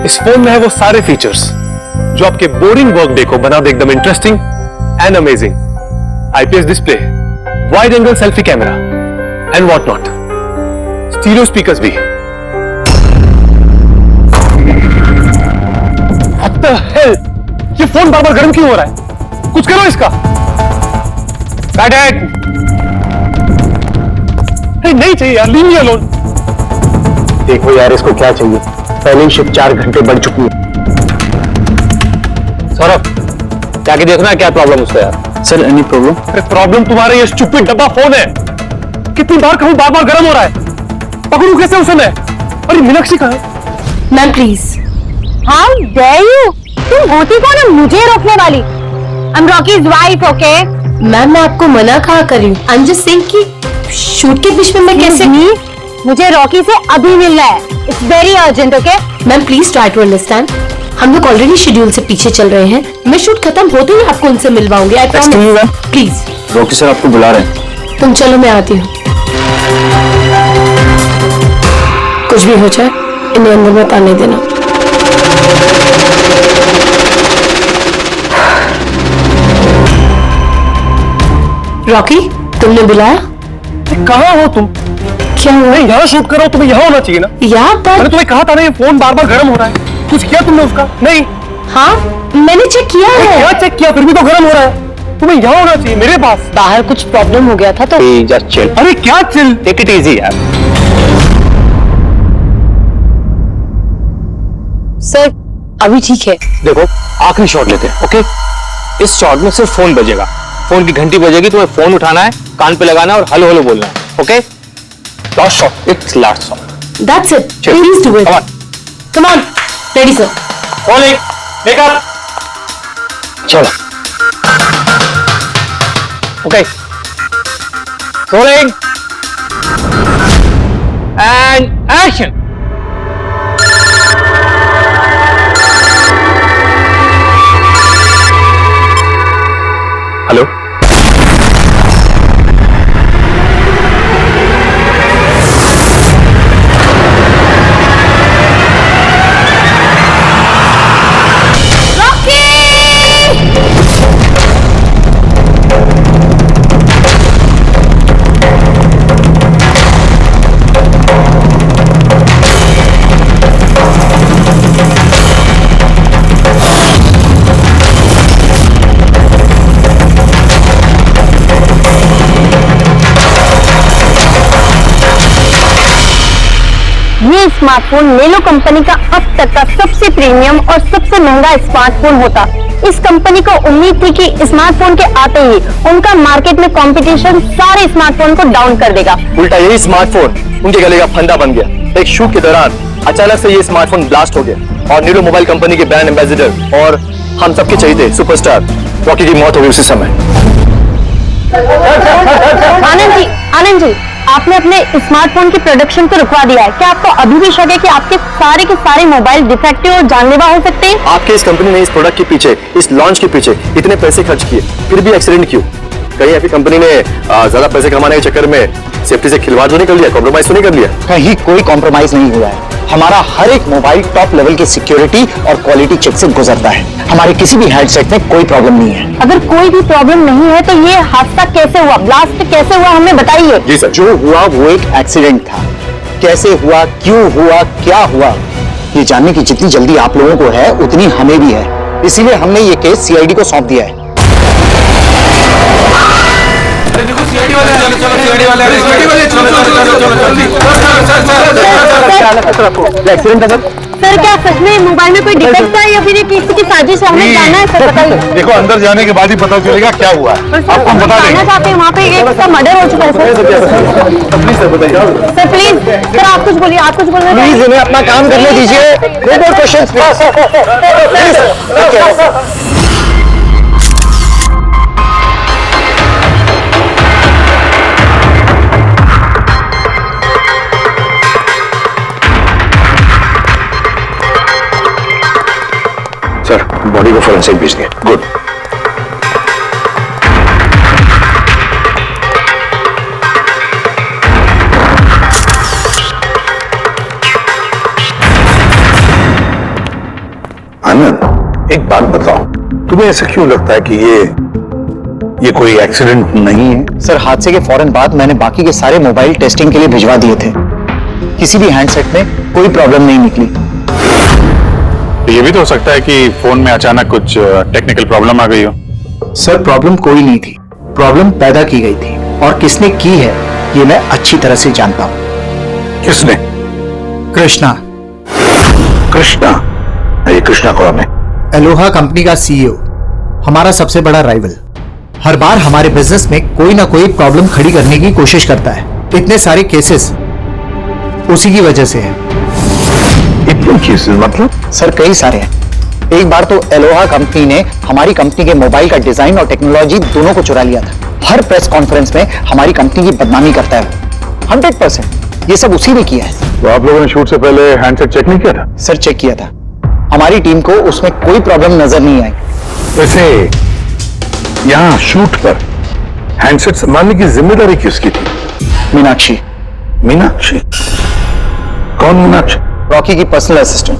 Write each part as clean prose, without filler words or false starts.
इस फोन में है वो सारे फीचर्स जो आपके बोरिंग वर्क डे को बना दे एकदम interesting and amazing. IPS display, wide angle selfie camera and what not, stereo speakers भी। What the hell? ये फोन बार बार गर्म क्यों हो रहा है? कुछ करो इसका। नहीं चाहिए यार, लीव मी अलोन। देखो यार, इसको क्या चाहिए? पहली शिफ्ट 4 घंटे बढ़ चुकी है। सौरभ, जाके देखना है क्या प्रॉब्लम उसका यार। Sir, any problem? अरे प्रॉब्लम तुम्हारा ये स्टूपिड डब्बा फोन है। कितनी बार कहूं, बार बार गर्म हो रहा है। पकड़ू कैसे उसे मैं? अरे मीनाक्षी कहाँ है? Ma'am please. How dare you? तुम होती कौन है मुझे रोकने वाली? I am Rocky's wife, okay? Ma'am मैं आपको मना कहा कर रही हूँ। आई एम जस्ट सेइंग कि शूट के बीच में मैं कैसे? मुझे रॉकी से अभी मिलना है। It's very urgent, okay? Ma'am please try to understand. हम लोग ऑलरेडी शेड्यूल से पीछे चल रहे हैं। मैं शूट खत्म होते ही आपको उनसे मिलवाऊंगी। I promise. Please. Rocky sir आपको बुला रहे हैं। तुम चलो, मैं आती हूँ। कुछ भी हो जाए इन्हें अंदर मत आने देना। रॉकी, तुमने बुलाया? कहाँ हो तुम? क्या हुआ? मैं यहाँ शूट कर रहा हूँ, तुम्हें यहाँ होना चाहिए ना। यहाँ पर? मैंने तुम्हें कहा था ना ये फोन बार बार गर्म हो रहा है। कुछ किया तुमने उसका? नहीं। हाँ, मैंने चेक किया है। क्या चेक किया? फिर भी तो गर्म हो रहा है। तुम्हें यहाँ होना चाहिए, मेरे पास। बाहर कुछ प्रॉब्लम हो गया था तो। Just chill. अरे क्या चिल? टेक इट इजी यार। सर अभी ठीक है। देखो, आखिरी शॉट लेते हैं, ओके? इस शॉट में सिर्फ फोन बजेगा। फोन की घंटी बजेगी, तुम्हें फोन उठाना है, कान पे लगाना है और हेलो हेलो बोलना है, okay? Last shot, it's last shot. That's it. Please do it. Come on. Ready sir. Rolling, makeup. चलो, okay, rolling and action. Hello, ये स्मार्टफोन लेनो कंपनी का अब तक का सबसे प्रीमियम और सबसे महंगा स्मार्टफोन होता। इस कंपनी को उम्मीद थी कि स्मार्टफोन के आते ही उनका मार्केट में कंपटीशन सारे स्मार्टफोन को डाउन कर देगा। उल्टा यही स्मार्टफोन उनके गले का फंदा बन गया। एक शूट के दौरान अचानक से ये स्मार्टफोन ब्लास्ट हो गया और नीलो मोबाइल कंपनी के ब्रांड एम्बेसडर और हम सबके चहेते सुपरस्टार रॉकी की मौत हो गई उसी समय। आनंद जी, आपने अपने स्मार्टफोन की प्रोडक्शन को रुकवा दिया है। क्या आपको अभी भी शक है कि आपके सारे मोबाइल डिफेक्टिव और जानलेवा हो सकते हैं? आपके इस कंपनी ने इस प्रोडक्ट के पीछे, इस लॉन्च के पीछे इतने पैसे खर्च किए, फिर भी एक्सीडेंट क्यों? कहीं आपकी कंपनी ने ज्यादा पैसे कमाने के चक्कर में सेफ्टी से खिलवाड़ तो नहीं कर लिया, कॉम्प्रोमाइज तो नहीं कर लिया? कहीं कोई कॉम्प्रोमाइज नहीं हुआ है। हमारा हर एक मोबाइल टॉप लेवल की सिक्योरिटी और क्वालिटी चेक से गुजरता है। हमारे किसी भी हैंडसेट में कोई प्रॉब्लम नहीं है। अगर कोई भी प्रॉब्लम नहीं है तो ये हादसा कैसे हुआ, ब्लास्ट कैसे हुआ, हमें बताइए। जी सर, जो हुआ वो एक एक्सीडेंट था। कैसे हुआ, क्यों हुआ, क्या हुआ, ये जानने की जितनी जल्दी आप लोगों को है उतनी हमें भी है। इसीलिए हमने ये केस सीआईडी को सौंप दिया है। सर क्या सच में मोबाइल में कोई डिफेक्ट था या फिर किसी की साजिश है? हमें जानना है सर, बताइए। देखो, अंदर जाने के बाद ही पता चलेगा क्या हुआ है। आपको बता देंगे। चाहते हैं वहाँ पे एक का मर्डर हो चुका है सर। प्लीज सर बताइए। सर प्लीज, सर आप कुछ बोलिए, आप कुछ बोलना चाहिए। प्लीज इन्हें अपना काम करने दीजिए। No more questions please. Sir, body को फोरेंसिक भेज दिया। गुड। एक बात बताओ, तुम्हें ऐसा क्यों लगता है कि ये कोई एक्सीडेंट नहीं है? सर, हादसे के फौरन बाद मैंने बाकी के सारे मोबाइल टेस्टिंग के लिए भिजवा दिए थे। किसी भी हैंडसेट में कोई प्रॉब्लम नहीं निकली। ये भी तो हो सकता है कि फोन में अचानक कुछ टेक्निकल प्रॉब्लम आ गई हो। सर, प्रॉब्लम कोई नहीं थी, प्रॉब्लम पैदा की गई थी, और किसने की है ये मैं अच्छी तरह से जानता हूं। किसने? कृष्णा। कृष्णा? ये कृष्णा कौन है? अलोहा कंपनी का सीईओ, हमारा सबसे बड़ा राइवल। हर बार हमारे बिजनेस में कोई ना कोई प्रॉब्लम खड़ी करने की कोशिश करता है। इतने सारे केसेस उसी की वजह से है। इतने केसेस मतलब? सर, कई सारे हैं। एक बार तो अलोहा कंपनी ने हमारी कंपनी के मोबाइल का डिजाइन और टेक्नोलॉजी दोनों को चुरा लिया था। हर प्रेस कॉन्फ्रेंस में हमारी कंपनी की बदनामी करता है। 100% ये सब उसी ने किया है। तो आप लोगों ने शूट से पहले हैंडसेट चेक नहीं किया था? सर, चेक किया था। हमारी टीम को उसमें कोई प्रॉब्लम नजर नहीं आई। वैसे यहाँ शूट पर हैंडसेट संभालने की जिम्मेदारी किसकी थी? मीनाक्षी। मीनाक्षी? कौन मीनाक्षी? रॉकी की पर्सनल असिस्टेंट।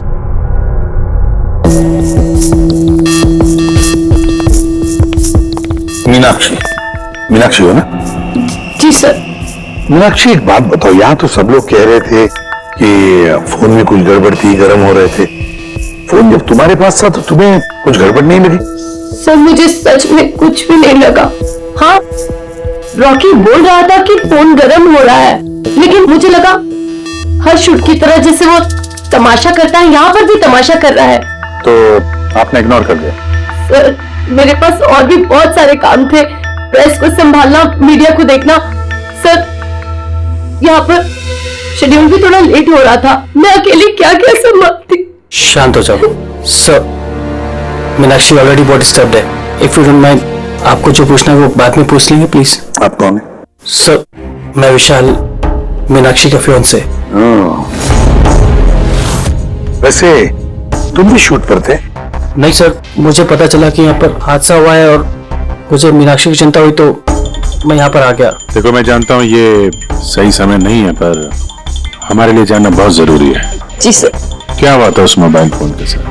मीनाक्षी? मीनाक्षी हो ना? जी सर। मीनाक्षी, एक बात बताओ, यहाँ तो सब लोग कह रहे थे कि फोन में कुछ गड़बड़ थी, गर्म हो रहे थे। फोन जब तुम्हारे पास था तो तुम्हें कुछ गड़बड़ नहीं लगी? सर, मुझे सच में कुछ भी नहीं लगा। हाँ, रॉकी बोल रहा था कि फोन गर्म हो रहा है, लेकिन मुझे लगा हर शूट की तरह जैसे वो तमाशा करता है, यहाँ पर भी तमाशा कर रहा है। तो आपने इग्नोर कर दिया? सर, मेरे पास और भी बहुत सारे काम थे, प्रेस को संभालना, मीडिया को देखना। सर, यहाँ पर शेड्यूल भी थोड़ा लेट हो रहा था, मैं अकेली क्या क्या संभालती। शांत हो जाओ सर। मीनाक्षी ऑलरेडी बहुत डिस्टर्ब्ड है। इफ यू डोंट माइंड, आपको जो पूछना है वो बाद में पूछ लेंगे प्लीज। आप कौन है? सर, मैं विशाल, मीनाक्षी का फियांसे। वैसे तुम भी शूट पर थे? नहीं सर, मुझे पता चला कि यहाँ पर हादसा हुआ है और मुझे मीनाक्षी की चिंता हुई तो मैं यहाँ पर आ गया। देखो, मैं जानता हूँ ये सही समय नहीं है, पर हमारे लिए जानना बहुत जरूरी है। जी सर। क्या बात है उस मोबाइल फोन के साथ?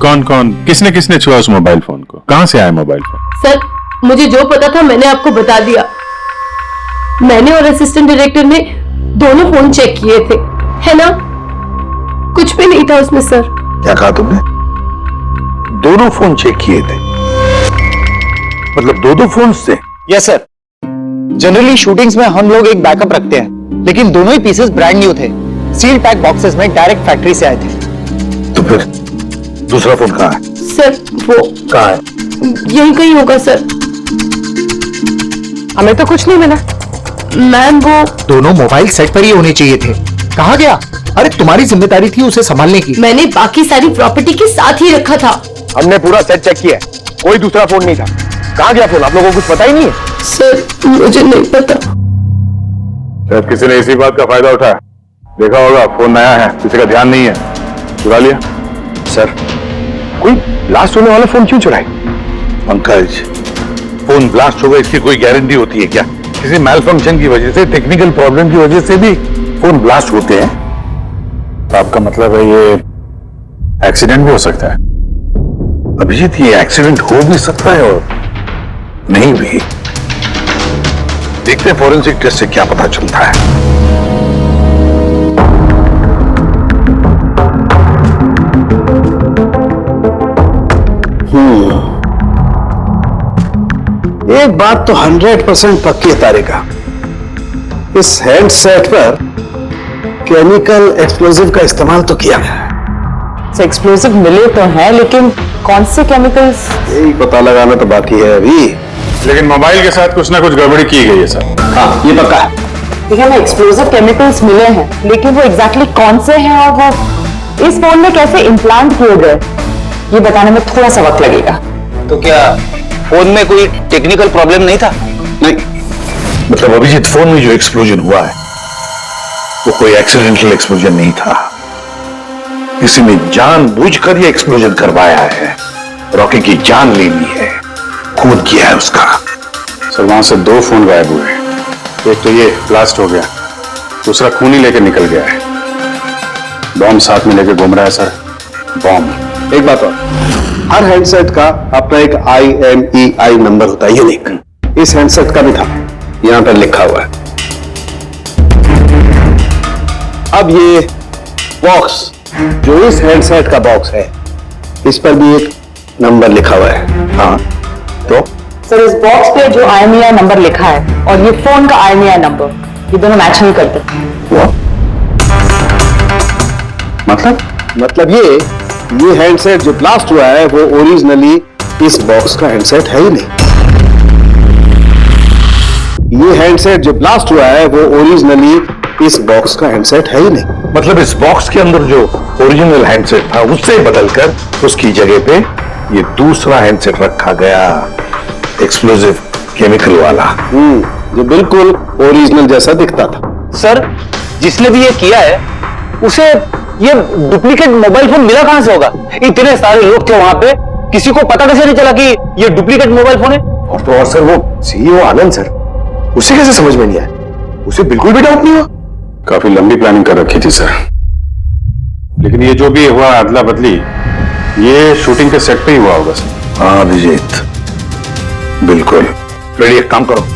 कौन कौन, किसने किसने छुआ उस मोबाइल फोन को? कहां से आया मोबाइल फोन? सर, मुझे जो पता था मैंने आपको बता दिया। मैंने और असिस्टेंट डायरेक्टर ने दोनों फोन चेक किए थे, है ना? कुछ भी नहीं था उसमें सर। क्या कहा तुमने? दोनों फोन चेक किए थे? मतलब दो फोन थे? Yes sir. जनरली शूटिंग्स में हम लोग एक बैकअप रखते हैं, लेकिन दोनों ही पीसेस ब्रांड न्यू थे। सील पैक बॉक्सेस में डायरेक्ट फैक्ट्री से आए थे। तो फिर दूसरा फोन कहाँ है? सर, वो कहाँ है? यहीं कहीं होगा सर। हमें तो कुछ नहीं मिला। मैम, वो दोनों मोबाइल सेट पर ही होने चाहिए थे। कहाँ गया? अरे, तुम्हारी जिम्मेदारी थी उसे संभालने की। मैंने बाकी सारी प्रॉपर्टी के साथ ही रखा था। हमने पूरा सेट चेक किया, कोई दूसरा फोन नहीं था। कहाँ गया फोन? आप लोगों को कुछ पता ही नहीं है? सर, मुझे नहीं पता। शायद किसी ने इसी बात का फायदा उठाया। देखा होगा फोन नया है, किसी का ध्यान नहीं है, चुरा लिया। सर, कोई ब्लास्ट होने वाला फोन क्यों चुराए? पंकज, फोन ब्लास्ट होगा इसकी कोई गारंटी होती है क्या? किसी मैल फंक्शन की वजह से, टेक्निकल प्रॉब्लम की वजह से भी फोन ब्लास्ट होते हैं। तो आपका मतलब है ये एक्सीडेंट भी हो सकता है? अभिजीत, ये एक्सीडेंट हो भी सकता है और नहीं भी। देखते हैं फॉरेंसिक टेस्ट से क्या पता चलता है। एक बात तो 100% पक्की है तारिका, इस हैंडसेट पर केमिकल एक्सप्लोजिव का इस्तेमाल तो किया गया है। एक्सप्लोसिव मिले तो हैं, लेकिन कौन से केमिकल्स? यही पता लगाना तो बाकी है अभी। लेकिन मोबाइल के साथ कुछ ना कुछ गड़बड़ी की गई है सर। हाँ, ये पक्का है। देखिए, हमें एक्सप्लोसिव केमिकल्स मिले हैं, लेकिन वो एग्जैक्टली कौन से हैं और वो इस फोन में कैसे इम्प्लांट किए गए, ये बताने में थोड़ा सा वक्त लगेगा। तो क्या फोन में कोई टेक्निकल प्रॉब्लम नहीं था? नहीं, मतलब अभिजीत, फोन में जो एक्सप्लोजन हुआ है वो कोई एक्सीडेंटल एक्सप्लोजन नहीं था। किसी ने जानबूझकर ये एक्सप्लोजन करवाया है, रॉकी की जान ले ली है, खून किया है उसका। सर, वहां से 2 फोन गायब हुए। एक तो ये ब्लास्ट हो गया, दूसरा खून ही लेकर निकल गया है। बॉम्ब साथ में लेकर घूम रहा है सर, बॉम्ब। एक बात और, हर हैंडसेट का अपना एक IMEI नंबर होता है, यूनिक। इस हैंडसेट का भी था, यहां पर लिखा हुआ है। अब ये बॉक्स, जो इस हैंडसेट का बॉक्स है, इस पर भी एक नंबर लिखा हुआ है। हाँ, तो सर इस बॉक्स पे जो IMEI नंबर लिखा है और ये फोन का IMEI नंबर, ये दोनों मैच नहीं करते। मतलब ये हैंडसेट जो ब्लास्ट हुआ है वो ओरिजिनली इस बॉक्स का हैंडसेट है ही नहीं। ये हैंडसेट जो ब्लास्ट हुआ है वो ओरिजिनली इस बॉक्स का हैंडसेट है ही नहीं। मतलब इस बॉक्स के अंदर जो ओरिजिनल हैंडसेट था उससे बदलकर उसकी जगह पे ये दूसरा हैंडसेट रखा गया, एक्सप्लोजिव केमिकल वाला। जो बिल्कुल ओरिजिनल जैसा दिखता था। सर, जिसने भी ये किया है उसे ये डुप्लीकेट मोबाइल फोन मिला कहां से होगा? इतने सारे लोग थे वहां पे, किसी को पता कैसे नहीं चला कि ये डुप्लीकेट मोबाइल फोन है? और तो और सर, वो CEO आनंद सर, उसे कैसे समझ में नहीं आया? उसे बिल्कुल भी डाउट नहीं हुआ। काफी लंबी प्लानिंग कर रखी थी सर, लेकिन ये जो भी हुआ अदला बदली, ये शूटिंग के सेट पे ही हुआ होगा सर। हाँ अभिजीत, बिल्कुल। रेडी, एक काम करो,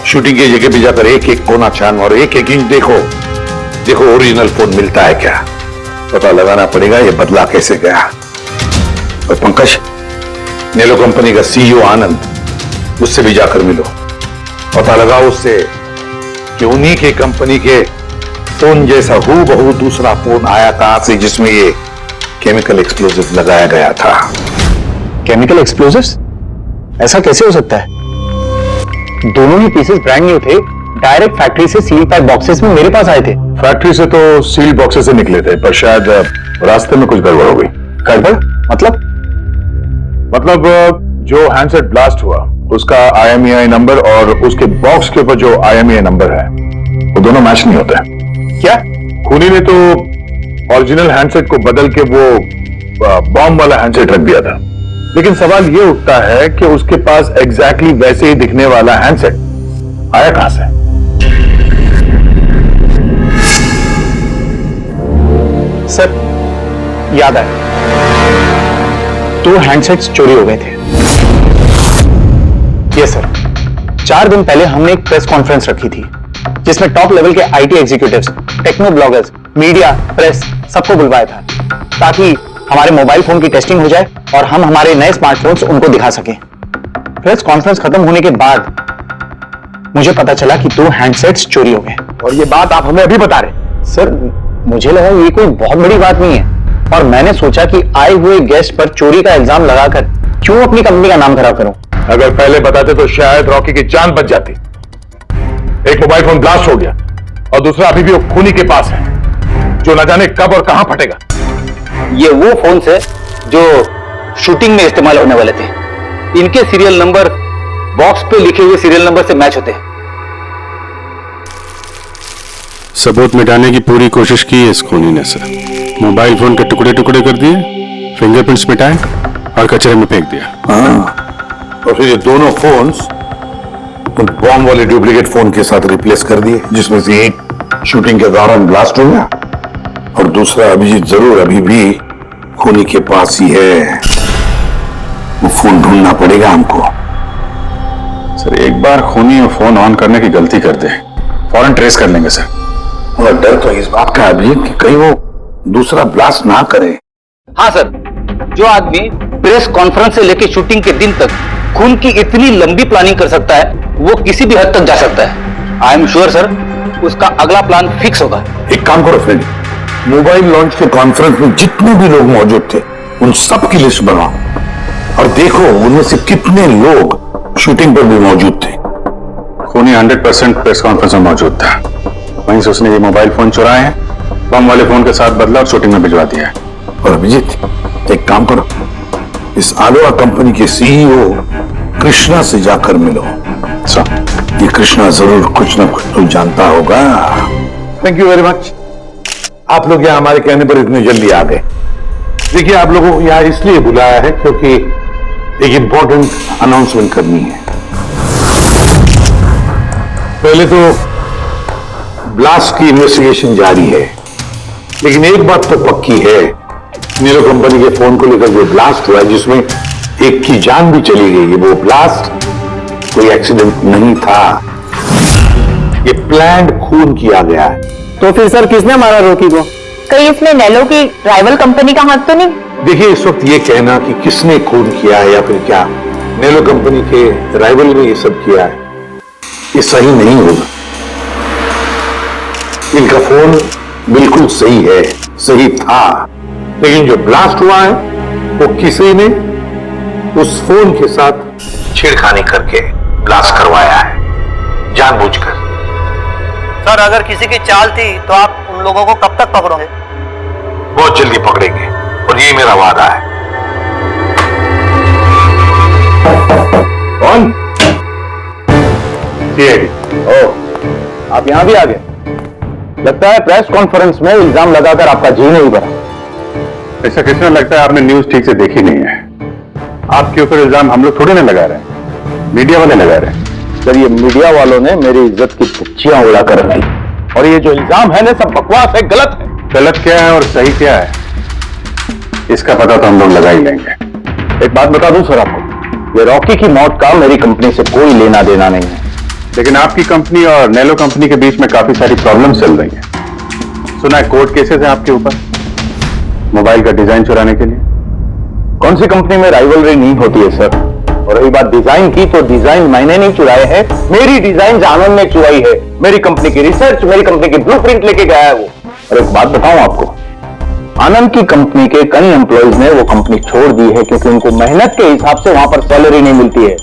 शूटिंग की जगह पे जाकर एक एक कोना छान और एक एक इंच देखो ओरिजिनल फोन मिलता है क्या। पता लगाना पड़ेगा ये बदला कैसे गया। और पंकज, नेलो कंपनी का CEO आनंद, उससे भी जाकर मिलो, पता लगाओ उससे कि उन्हीं के कंपनी के फोन जैसा हूबहू दूसरा फोन आया कहां से जिसमें ये केमिकल एक्सप्लोजिव लगाया गया था। Chemical explosives? ऐसा कैसे हो सकता है? दोनों ही पीसेस ब्रांड न्यू थे, डायरेक्ट फैक्ट्री से सील पैक बॉक्सेस में मेरे पास आए थे। फैक्ट्री से तो सील बॉक्सेस से निकले थे, पर शायद रास्ते में कुछ गड़बड़ हो गई। गड़बड़? मतलब जो हैंडसेट ब्लास्ट हुआ उसका IMEI नंबर और उसके बॉक्स के ऊपर जो IMEI नंबर है वो दोनों मैच नहीं होते। क्या? खूनी ने तो ओरिजिनल हैंडसेट को बदल के वो बॉम्ब वाला हैंडसेट रख दिया था, लेकिन सवाल ये उठता है कि उसके पास एग्जैक्टली वैसे ही दिखने वाला हैंडसेट आया कहां से? सर, याद आया, 2 हैंडसेट्स चोरी हो गए थे। यस सर, 4 दिन पहले हमने एक प्रेस कॉन्फ्रेंस रखी थी जिसमें टॉप लेवल के IT executives, techno bloggers, media, press सबको बुलवाया था ताकि हमारे मोबाइल फोन की टेस्टिंग हो जाए और हम हमारे नए स्मार्टफोन्स उनको दिखा सकें। प्रेस कॉन्फ्रेंस खत्म होने के बाद मुझे पता चला कि 2 हैंडसेट्स चोरी हो गए। और ये बात आप हमें अभी बता रहे? सर, मुझे लगा ये कोई बहुत बड़ी बात नहीं है और मैंने सोचा कि आए हुए गेस्ट पर चोरी का इल्जाम लगाकर क्यों अपनी कंपनी का नाम खराब करूं। अगर पहले बताते तो शायद रॉकी की जान बच जाती। एक मोबाइल फोन ब्लास्ट हो गया और दूसरा अभी भी वो खूनी के पास है, जो न जाने कब और कहां फटेगा। ये वो फोन है जो शूटिंग में इस्तेमाल होने वाले थे। इनके सीरियल नंबर बॉक्स पे लिखे हुए सीरियल नंबर से मैच होते हैं। सबूत मिटाने की पूरी कोशिश की है इस खूनी ने सर। मोबाइल फोन के टुकड़े टुकड़े कर दिए, फिंगरप्रिंट्स मिटाए और कचरे में फेंक दिया। हाँ, और फिर ये दोनों फोन्स उन बॉम्ब वाले डुप्लीकेट फोन के साथ रिप्लेस कर दिए, जिसमें से एक शूटिंग के दौरान ब्लास्ट हो गया और दूसरा अभिजीत जरूर अभी भी खूनी के पास ही है। वो फोन ढूंढना पड़ेगा हमको। सर, एक बार खूनी फोन ऑन करने की गलती कर दे, फौरन ट्रेस कर लेंगे सर। और डर तो इस बात का अभिजीत कि कहीं वो दूसरा ब्लास्ट ना करे। हाँ सर, जो आदमी प्रेस कॉन्फ्रेंस से लेकर शूटिंग के दिन तक खून की इतनी लंबी प्लानिंग कर सकता है, वो किसी भी हद तक जा सकता है। आई एम श्योर सर, उसका अगला प्लान फिक्स होगा। एक काम करो फ्रेंड, मोबाइल लॉन्च के कॉन्फ्रेंस में जितने भी लोग मौजूद थे उन सब की लिस्ट बनाओ और देखो उनमें से कितने लोग शूटिंग पर भी मौजूद थे। खूनी 100% प्रेस कॉन्फ्रेंस में मौजूद था, वहीं से उसने ये मोबाइल फोन चुराए हैं, बम वाले फोन के साथ बदला और शूटिंग में भिजवा दिया है। और अभिजीत, एक काम करो, इस आलोआ कंपनी के CEO कृष्णा से जाकर मिलो। ये कृष्णा जरूर कुछ ना कुछ तो जानता होगा। Thank you very much. आप लोग यहाँ हमारे कहने पर इतनी जल्दी आ गए। देखिए, आप लोगों को यहाँ इसलिए बुलाया है क्योंकि एक इंपॉर्टेंट अनाउंसमेंट करनी है। पहले तो ब्लास्ट की इन्वेस्टिगेशन जारी है, लेकिन एक बात तो पक्की है नीलो कंपनी के फोन को लेकर जो ब्लास्ट हुआ है, जिसमें एक की जान भी चली गई है, वो ब्लास्ट कोई एक्सीडेंट नहीं था। ये प्लान्ड खून किया गया है। तो फिर सर किसने मारा रॉकी को? कहीं इसमें नेलो की राइवल कंपनी का हाथ तो नहीं? देखिए, इस वक्त ये कहना कि किसने खून किया है या फिर क्या नेलो कंपनी के राइवल ने ये सब किया है, ये सही नहीं होगा। इनका फोन बिल्कुल सही है, सही था, लेकिन जो ब्लास्ट हुआ है वो किसी ने उस फोन के साथ छेड़खानी करके ब्लास्ट करवाया है, जानबूझकर। सर अगर किसी की चाल थी तो आप उन लोगों को कब तक पकड़ोगे? बहुत जल्दी पकड़ेंगे और ये मेरा वादा है। कौन? सीआईडी। ओह, आप यहां भी आ गए। लगता है प्रेस कॉन्फ्रेंस में इल्जाम लगाकर आपका जी नहीं भरा। ऐसा कितना लगता है आपने न्यूज ठीक से देखी नहीं है। आपके ऊपर इल्जाम हम लोग थोड़ी ना लगा रहे हैं, मीडिया वाले लगा रहे हैं। सर ये मीडिया वालों ने मेरी इज्जत की धज्जियां उड़ा कर रखी, और ये जो इल्जाम है ना सब बकवास है, गलत है। गलत क्या है और सही क्या है, इसका पता तो हम लोग लगा ही लेंगे। एक बात बता दूं सर आपको, ये रॉकी की मौत का मेरी कंपनी से कोई लेना देना नहीं है। लेकिन आपकी कंपनी और नेलो कंपनी के बीच में काफी सारी प्रॉब्लम्स चल रही हैं। सुना है कोर्ट केसेस है आपके ऊपर मोबाइल का डिजाइन चुराने के लिए। कौन सी कंपनी में राइवलरी नहीं होती है सर? और रही बात डिजाइन की, तो डिजाइन मैंने नहीं चुराए हैं, मेरी डिजाइन आनंद ने चुराई है। मेरी कंपनी की रिसर्च, मेरी कंपनी की ब्लूप्रिंट लेके गया है वो। और एक बात बताऊं आपको, आनंद की कंपनी के कई एम्प्लॉइज ने वो कंपनी छोड़ दी है क्योंकि उनको मेहनत के हिसाब से वहां पर सैलरी नहीं मिलती है।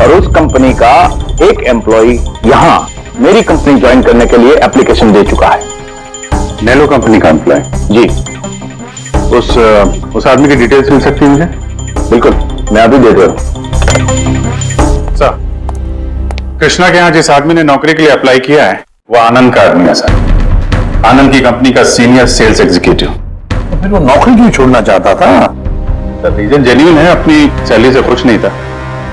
और उस कंपनी का एक एम्प्लॉय यहां मेरी कंपनी ज्वाइन करने के लिए एप्लीकेशन दे चुका है। नेलो कंपनी का एम्प्लॉय? जी। उस आदमी की डिटेल्स मिल सकती है मुझे? बिल्कुल, मैं अभी दे दे रहा हूं। सर, कृष्णा के यहाँ जिस आदमी ने नौकरी के लिए अप्लाई किया है वो आनंद का आदमी है सर। आनंद की कंपनी का सीनियर सेल्स एग्जीक्यूटिव। तो फिर वो नौकरी क्यों छोड़ना चाहता था? सर रीजन जेन्युइन है, अपनी सैलरी से खुश नहीं था।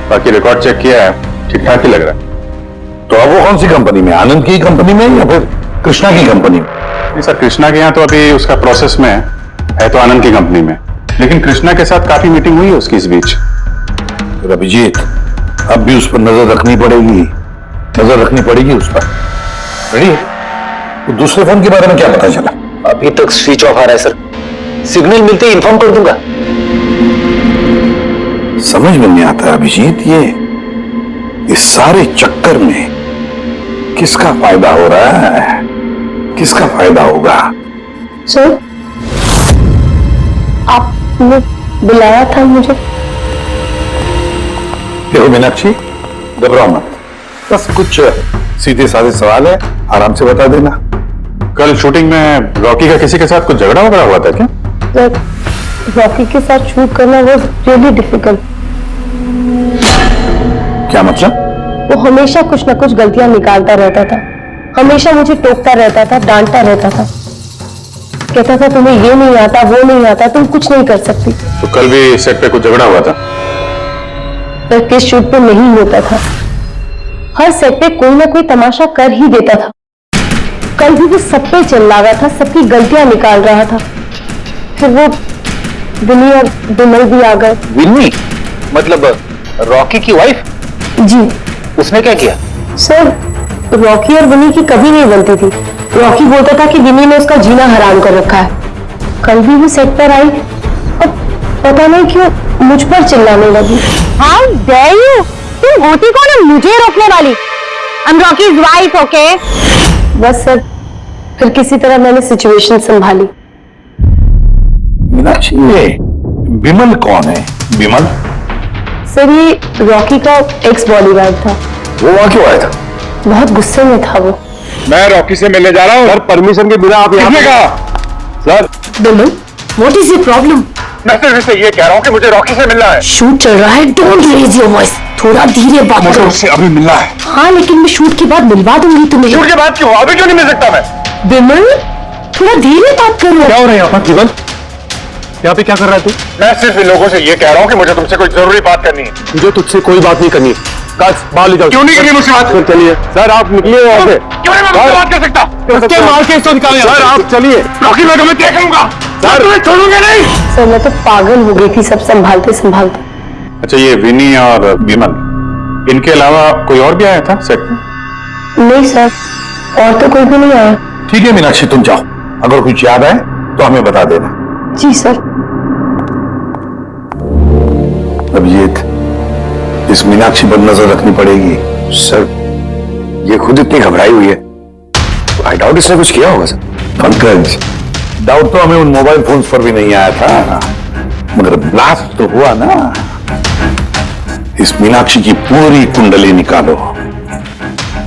बाकी रिकॉर्ड चेक किया है, ठीक ठाक ही लग रहा है। तो अब वो कौन सी कंपनी में, आनंद की कंपनी में या फिर कृष्णा की कंपनी में? नहीं सर, कृष्णा के यहाँ तो अभी उसका प्रोसेस में है तो आनंद की कंपनी में, लेकिन कृष्णा के साथ काफी मीटिंग हुई है उसकी इस बीच। फिर अभिजीत, अब भी उस पर नजर रखनी पड़ेगी, नजर रखनी पड़ेगी उस पर। रेडी? तो दूसरे फोन के बारे में क्या पता चला? अभी तक स्विच ऑफ आ रहा है सर, सिग्नल मिलते ही इन्फॉर्म कर दूंगा। समझ में नहीं आता अभिजीत, ये इस सारे चक्कर में किसका फायदा हो रहा है, किसका फायदा होगा? सर, आपने बुलाया था मुझे? देखो मीनाक्षी, घबराओ मत, बस कुछ सीधे साधे सवाल है, आराम से बता देना। कल शूटिंग में रॉकी का किसी के साथ कुछ झगड़ा वगड़ा हुआ था क्या? सर, रॉकी के साथ शूट करना वाज रियली डिफिकल्ट। क्या मतलब? वो हमेशा कुछ ना कुछ गलतियां निकालता रहता था, हमेशा मुझे टोकता रहता था, डांटता रहता था, कहता था तुम्हें ये नहीं आता, वो नहीं आता, तुम कुछ नहीं कर सकती। तो कल भी सेट पे कुछ झगड़ा हुआ था? पर किस शूट पे नहीं होता था, हर सेट पे कोई ना कोई तमाशा कर ही देता था। कल भी वो सब पे चल रहा था, सबकी गलतियां निकाल रहा था। फिर वो विनी और विमल भी आ गए। विन्नी मतलब रॉकी की वाइफ? जी। उसने क्या किया? सर, रॉकी और विनी की कभी नहीं बनती थी। रॉकी बोलता था कि विनी ने उसका जीना हराम कर रखा है। कल भी वो सेट पर आई और पता नहीं क्यों मुझ पर चिल्लाने लगी। How dare you? तुम होती कौन है मुझे रोकने वाली? I'm Rocky's wife, okay? बस सर, फिर किसी तरह मैंने सिचुएशन संभाली। मीनाक्षी, ये विमल कौन है? विमल? सर, ये रॉकी का एक्स बॉडीगार्ड था। वो वहां क्यों आया था? बहुत गुस्से में था वो। मैं रॉकी से मिलने जा रहा हूँ। सर परमिशन के बिना आप यहाँ पे कहा? Sir Vimal, what is your problem? मैं सिर्फ इससे ये कह रहा हूँ कि मुझे रॉकी से मिलना है। शूट चल रहा है, डोंट रेज योर वॉइस, थोड़ा धीरे बात मुझे करो। उससे अभी मिलना है। हाँ, लेकिन मैं शूट के बाद मिलवा दूंगी तुम्हें। शूट के बाद क्यों? अभी क्यों नहीं मिल सकता मैं? विमल, थोड़ा धीरे बात करो। क्या हो रहा है यहाँ पर? विमल, यहाँ पे क्या कर रहा है तू? मैं सिर्फ इन लोगों से ये कह रहा हूँ कि मुझे तुमसे कोई जरूरी बात करनी है। मुझे तुझसे कोई बात नहीं करनी। बाहर ले जाओ। क्यों नहीं करनी मुझसे बात? सर चलिए। सर आप निकलिए यहाँ से। क्यों नहीं मैं तुमसे बात कर सकता? मार के इसको निकालिए। सर आप चलिए। रॉकी मैं तुम्हें देख लूंगा। सर तुम्हें छोड़ूंगा नहीं। सर मैं तो पागल हो गई थी सब संभालते संभालते। अच्छा, ये विनी और विमल, इनके अलावा कोई और भी आया था सेट में? नहीं सर, और तो कोई भी नहीं आया। ठीक है मीनाक्षी, तुम जाओ, अगर कुछ याद आए तो हमें बता देना। जी सर। अभिजीत, इस मीनाक्षी पर नजर रखनी पड़ेगी। सर ये खुद इतनी घबराई हुई है, आई डाउट इसने कुछ किया होगा सर। पंकज, डाउट तो हमें उन मोबाइल फोन्स पर भी नहीं आया था, मगर ब्लास्ट तो हुआ ना। इस मीनाक्षी की पूरी कुंडली निकालो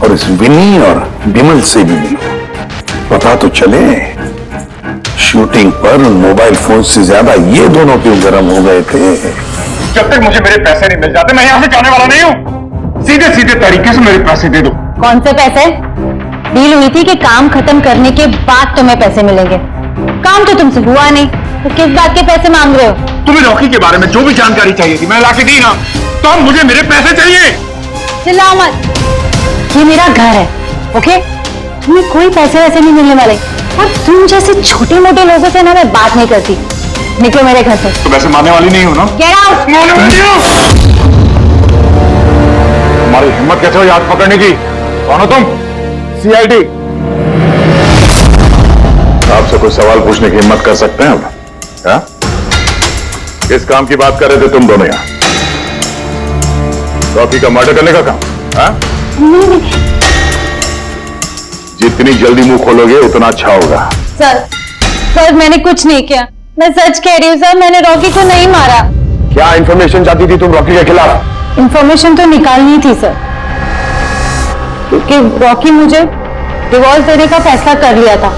और इस विनी और विमल से भी मिलो, पता तो चले शूटिंग पर उन मोबाइल फोन से ज्यादा ये दोनों क्यों गर्म हो गए थे। जब तक मुझे मेरे पैसे नहीं मिल जाते मैं यहाँ से जाने वाला नहीं हूँ। सीधे सीधे तरीके से मेरे पैसे दे दो। कौन से पैसे? डील हुई थी कि काम खत्म करने के बाद तुम्हें पैसे मिलेंगे। काम तो तुमसे हुआ नहीं, तो किस बात के पैसे मांग रहे हो? तुम्हें रॉकी के बारे में जो भी जानकारी चाहिए थी मैं लाके दी ना, तो अब मुझे मेरे पैसे चाहिए। चिल्लाओ मत, ये मेरा घर है, ओके? तुम्हें कोई पैसे वैसे नहीं मिलने वाले, और तुम जैसे छोटे मोटे लोगों से ना मैं बात नहीं करती। निकलो मेरे घर से। तो वैसे मानने वाली नहीं हो ना? Get out! मानने वाली नहीं हो? तुम्हारी हिम्मत कैसे हो याद पकड़ने की? कौन हो तुम? सीआईडी। आपसे कोई सवाल पूछने की हिम्मत कर सकते हैं हम? हाँ? किस काम की बात कर रहे थे तुम दोनों यहाँ? रॉकी का मर्डर करने का काम? हाँ? जितनी जल्दी मुंह खोलोगे उतना अच्छा होगा। सर मैंने कुछ नहीं किया, मैं सच कह रही हूँ सर, मैंने रॉकी को नहीं मारा। क्या इंफॉर्मेशन चाहती थी तुम रॉकी के खिलाफ? इंफॉर्मेशन तो निकालनी थी सर, क्योंकि रॉकी मुझे डिवोर्स देने का फैसला कर लिया था।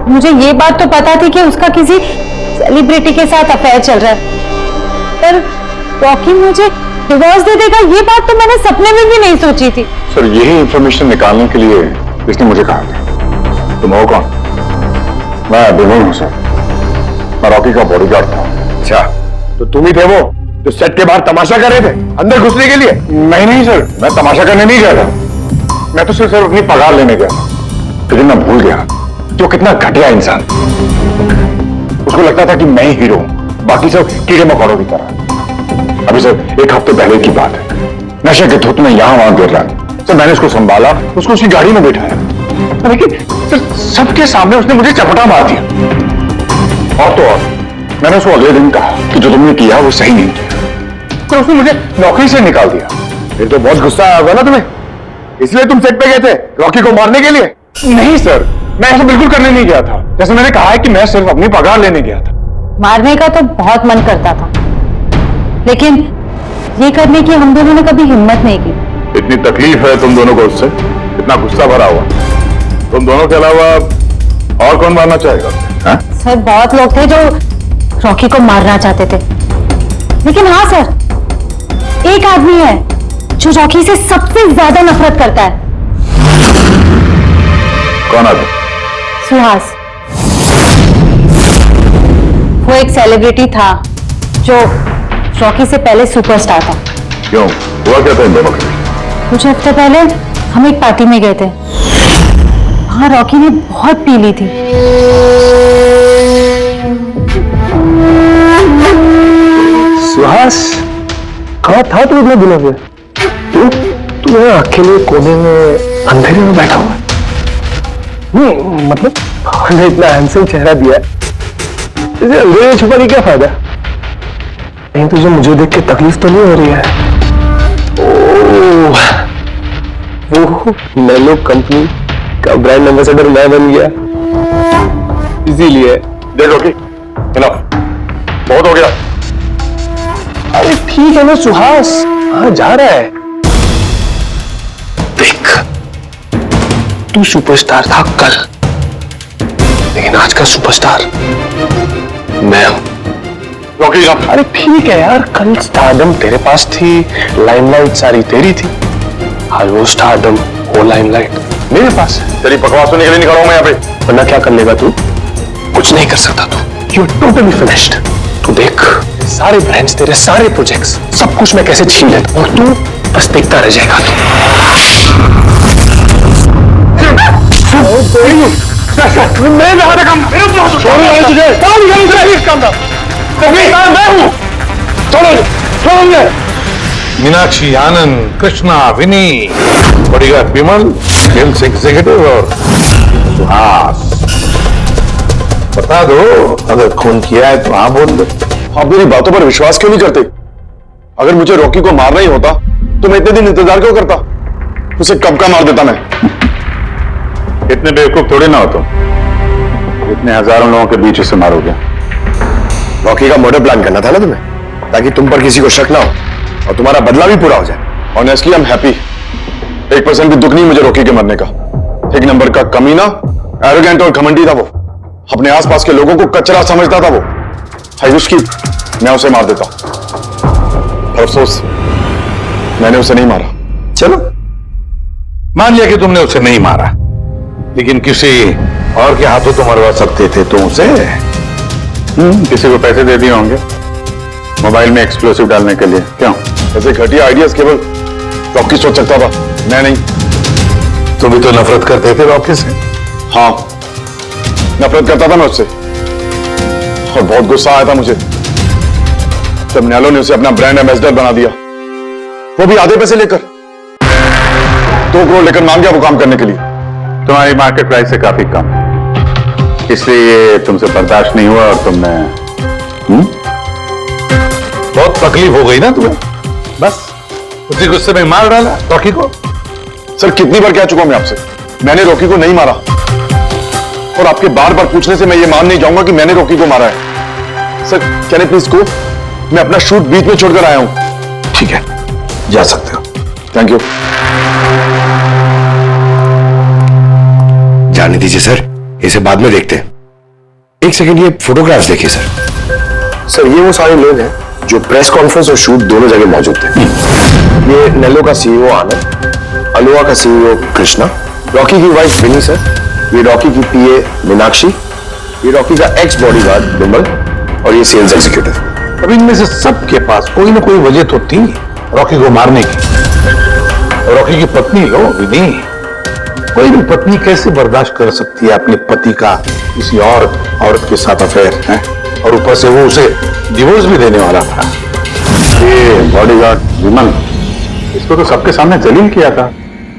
मुझे ये बात तो पता थी कि उसका किसी सेलिब्रिटी के साथ अफेयर चल रहा है, पर रॉकी मुझे डिवोर्स दे देगा ये बात तो मैंने सपने में भी नहीं सोची थी। सर यही इंफॉर्मेशन निकालने के लिए इसने मुझे कहा था। तुम हो कौन? मैं विनोद हूं सर, मैं रॉकी का बॉडीगार्ड था। अच्छा, तो तुम ही थे वो जो सेट के बाहर तमाशा कर रहे थे अंदर घुसने के लिए? नहीं सर, मैं तमाशा करने नहीं गया था, मैं तो सिर्फ अपनी पगार लेने गया था। लेकिन मैं भूल गया जो कितना घटिया इंसान। उसको लगता था कि मैं ही हीरो हूं, बाकी सब कीड़े मकोड़ों की तरह। अभी सर एक हफ्ते पहले की बात है, नशे के धुत में यहां वहां गिर रहा था। सर मैंने उसको संभाला, उसको उसकी गाड़ी में बिठाया, लेकिन सबके सामने उसने मुझे चपटा मार दिया। और तो और मैंने उसको अगले दिन कहा कि जो तुमने किया वो सही नहीं किया, तो उसने मुझे नौकरी से निकाल दिया। फिर तो बहुत गुस्सा आया होगा ना तुम्हें, इसलिए तुम सेट पे गए थे रॉकी को मारने के लिए? नहीं सर, मैं ऐसा बिल्कुल करने नहीं गया था। जैसे मैंने कहा है कि मैं सिर्फ अपनी पगार लेने गया था। मारने का तो बहुत मन करता था, लेकिन ये करने की हम दोनों ने कभी हिम्मत नहीं की। इतनी तकलीफ है तुम दोनों को उससे, इतना गुस्सा भरा हुआ। तुम दोनों के अलावा और कौन मारना चाहेगा? हाँ? सर बहुत लोग थे जो रॉकी को मारना चाहते थे, लेकिन हाँ सर, एक आदमी है जो रॉकी से सबसे ज्यादा नफरत करता है। कौन आदमी? सुहास। वो एक सेलिब्रिटी था जो रॉकी से पहले सुपरस्टार था। क्यों, हुआ क्या था इन दोनों के? कुछ हफ्ते पहले हम एक पार्टी में गए थे, वहां रॉकी ने बहुत पी ली थी। सुहास कहाँ था तू इतने दिनों से? तू यहाँ अकेले कोने में अंधेरे में बैठा हुआ? नहीं मतलब हमने इतना हैंडसम चेहरा दिया, इसे अंधेरे में छुपा के क्या फायदा? नहीं तुझे मुझे देख के तकलीफ तो नहीं हो रही है? ओह, वो नैनो कंपनी का ब्रांड एम्बेसडर मैं बन गया, इसीलिए। देखो कि बहुत हो गया। अरे ठीक है ना सुहास, कहाँ जा रहा है? देख, तू सुपरस्टार था कल, लेकिन आज का सुपरस्टार मैं हूं। अरे ठीक है यार, कल स्टारडम तेरे पास थी, लाइमलाइट सारी तेरी थी, आज वो स्टारडम वो लाइमलाइट मेरे पास है। तेरी बकवास सुनने के लिए निकला हूं मैं यहाँ पे। वरना क्या कर लेगा तू? कुछ नहीं कर सकता तू, यू टोटली फिनिश्ड। तू देख, सारे ब्रांड्स, तेरे सारे प्रोजेक्ट्स, सब कुछ मैं कैसे छीन लेता हूं, और तू बस देखता रह जाएगा। तू मैं कहा था काम मेरे को छोड़ो तुझे कौन करूंगा इस काम का मैं हूं छोड़ो मुझे मीनाक्षी आनंद कृष्णा विनी बॉडीगार्ड विमल सेल्स एग्जीक्यूटिव और सुहास बता दो अगर खून किया है तो हाँ बोल दो आप मेरी बातों पर विश्वास क्यों नहीं करते? अगर मुझे रॉकी को मारना ही होता तो मैं इतने दिन इंतजार क्यों करता? उसे कब का मार देता मैं। इतने बेवकूफ थोड़े ना हो तुम, इतने हजारों लोगों के बीच उसे मारोगे। रॉकी का मर्डर प्लान करना था ना तुम्हें, ताकि तुम पर किसी को शक ना हो और तुम्हारा बदला भी पूरा हो जाए। Honestly I am happy. 1% भी दुख नहीं मुझे रॉकी के मरने का। एक नंबर का कमीना, एरोगेंट और घमंडी था वो। अपने आसपास के लोगों को कचरा समझता था वो। आई विश कि मैं उसे मार देता, पर अफसोस मैंने उसे नहीं मारा। चलो मान लिया कि तुमने उसे नहीं मारा, लेकिन किसी और के हाथों तो मरवा सकते थे तुम उसे। किसी को पैसे दे दिए होंगे मोबाइल में एक्सप्लोसिव डालने के लिए। क्यों? ऐसे घटिया आइडियाज केवल रॉकी सोच सकता था, मैं नहीं। तुम भी तो नफरत करते थे रॉकी से। हाँ, नफरत करता था मैं उससे, और बहुत गुस्सा आया था मुझे जब नैलो ने उसे अपना ब्रांड एम्बेसडर बना दिया, वो भी आधे पैसे लेकर। 2 करोड़ लेकर मांग गया वो काम करने के लिए। तुम्हारी मार्केट प्राइस से काफी कम, इसलिए ये तुमसे बर्दाश्त नहीं हुआ और तुमने बहुत तकलीफ हो गई ना तुम्हें, बस उसी गुस्से में मार डाला रॉकी को। सर कितनी बार कह चुका हूं मैं आपसे, मैंने रॉकी को नहीं मारा, और आपके बार बार पूछने से मैं ये मान नहीं जाऊंगा कि मैंने रॉकी को मारा है। Sir can I please go? मैं अपना शूट बीच में छोड़कर आया हूं। ठीक है, जा सकते हो। Thank you. जाने दीजिए सर, इसे बाद में देखते हैं। एक सेकंड, ये फोटोग्राफ्स देखिए सर। सर ये वो सारे लोग हैं जो प्रेस कॉन्फ्रेंस और शूट दोनों जगह मौजूद थे। ये नेलो का सीईओ आनंद, अलोहा का सीईओ कृष्णा, रॉकी की वाइफ विनी सर, ये रॉकी की पीए मीनाक्षी, ये रॉकी का एक्स बॉडीगार्ड विमल, और ये सेल्स एग्जीक्यूटिव। अब इनमें से सबके पास कोई ना कोई वजह तो थी रॉकी को मारने की। रॉकी की पत्नी लो विनी, कोई भी पत्नी कैसे बर्दाश्त कर सकती है अपने पति का किसी और औरत के साथ अफेयर है? और ऊपर से वो उसे डिवोर्स भी देने वाला था। ये बॉडीगार्ड विमल, इसको तो सबके सामने जलील किया था।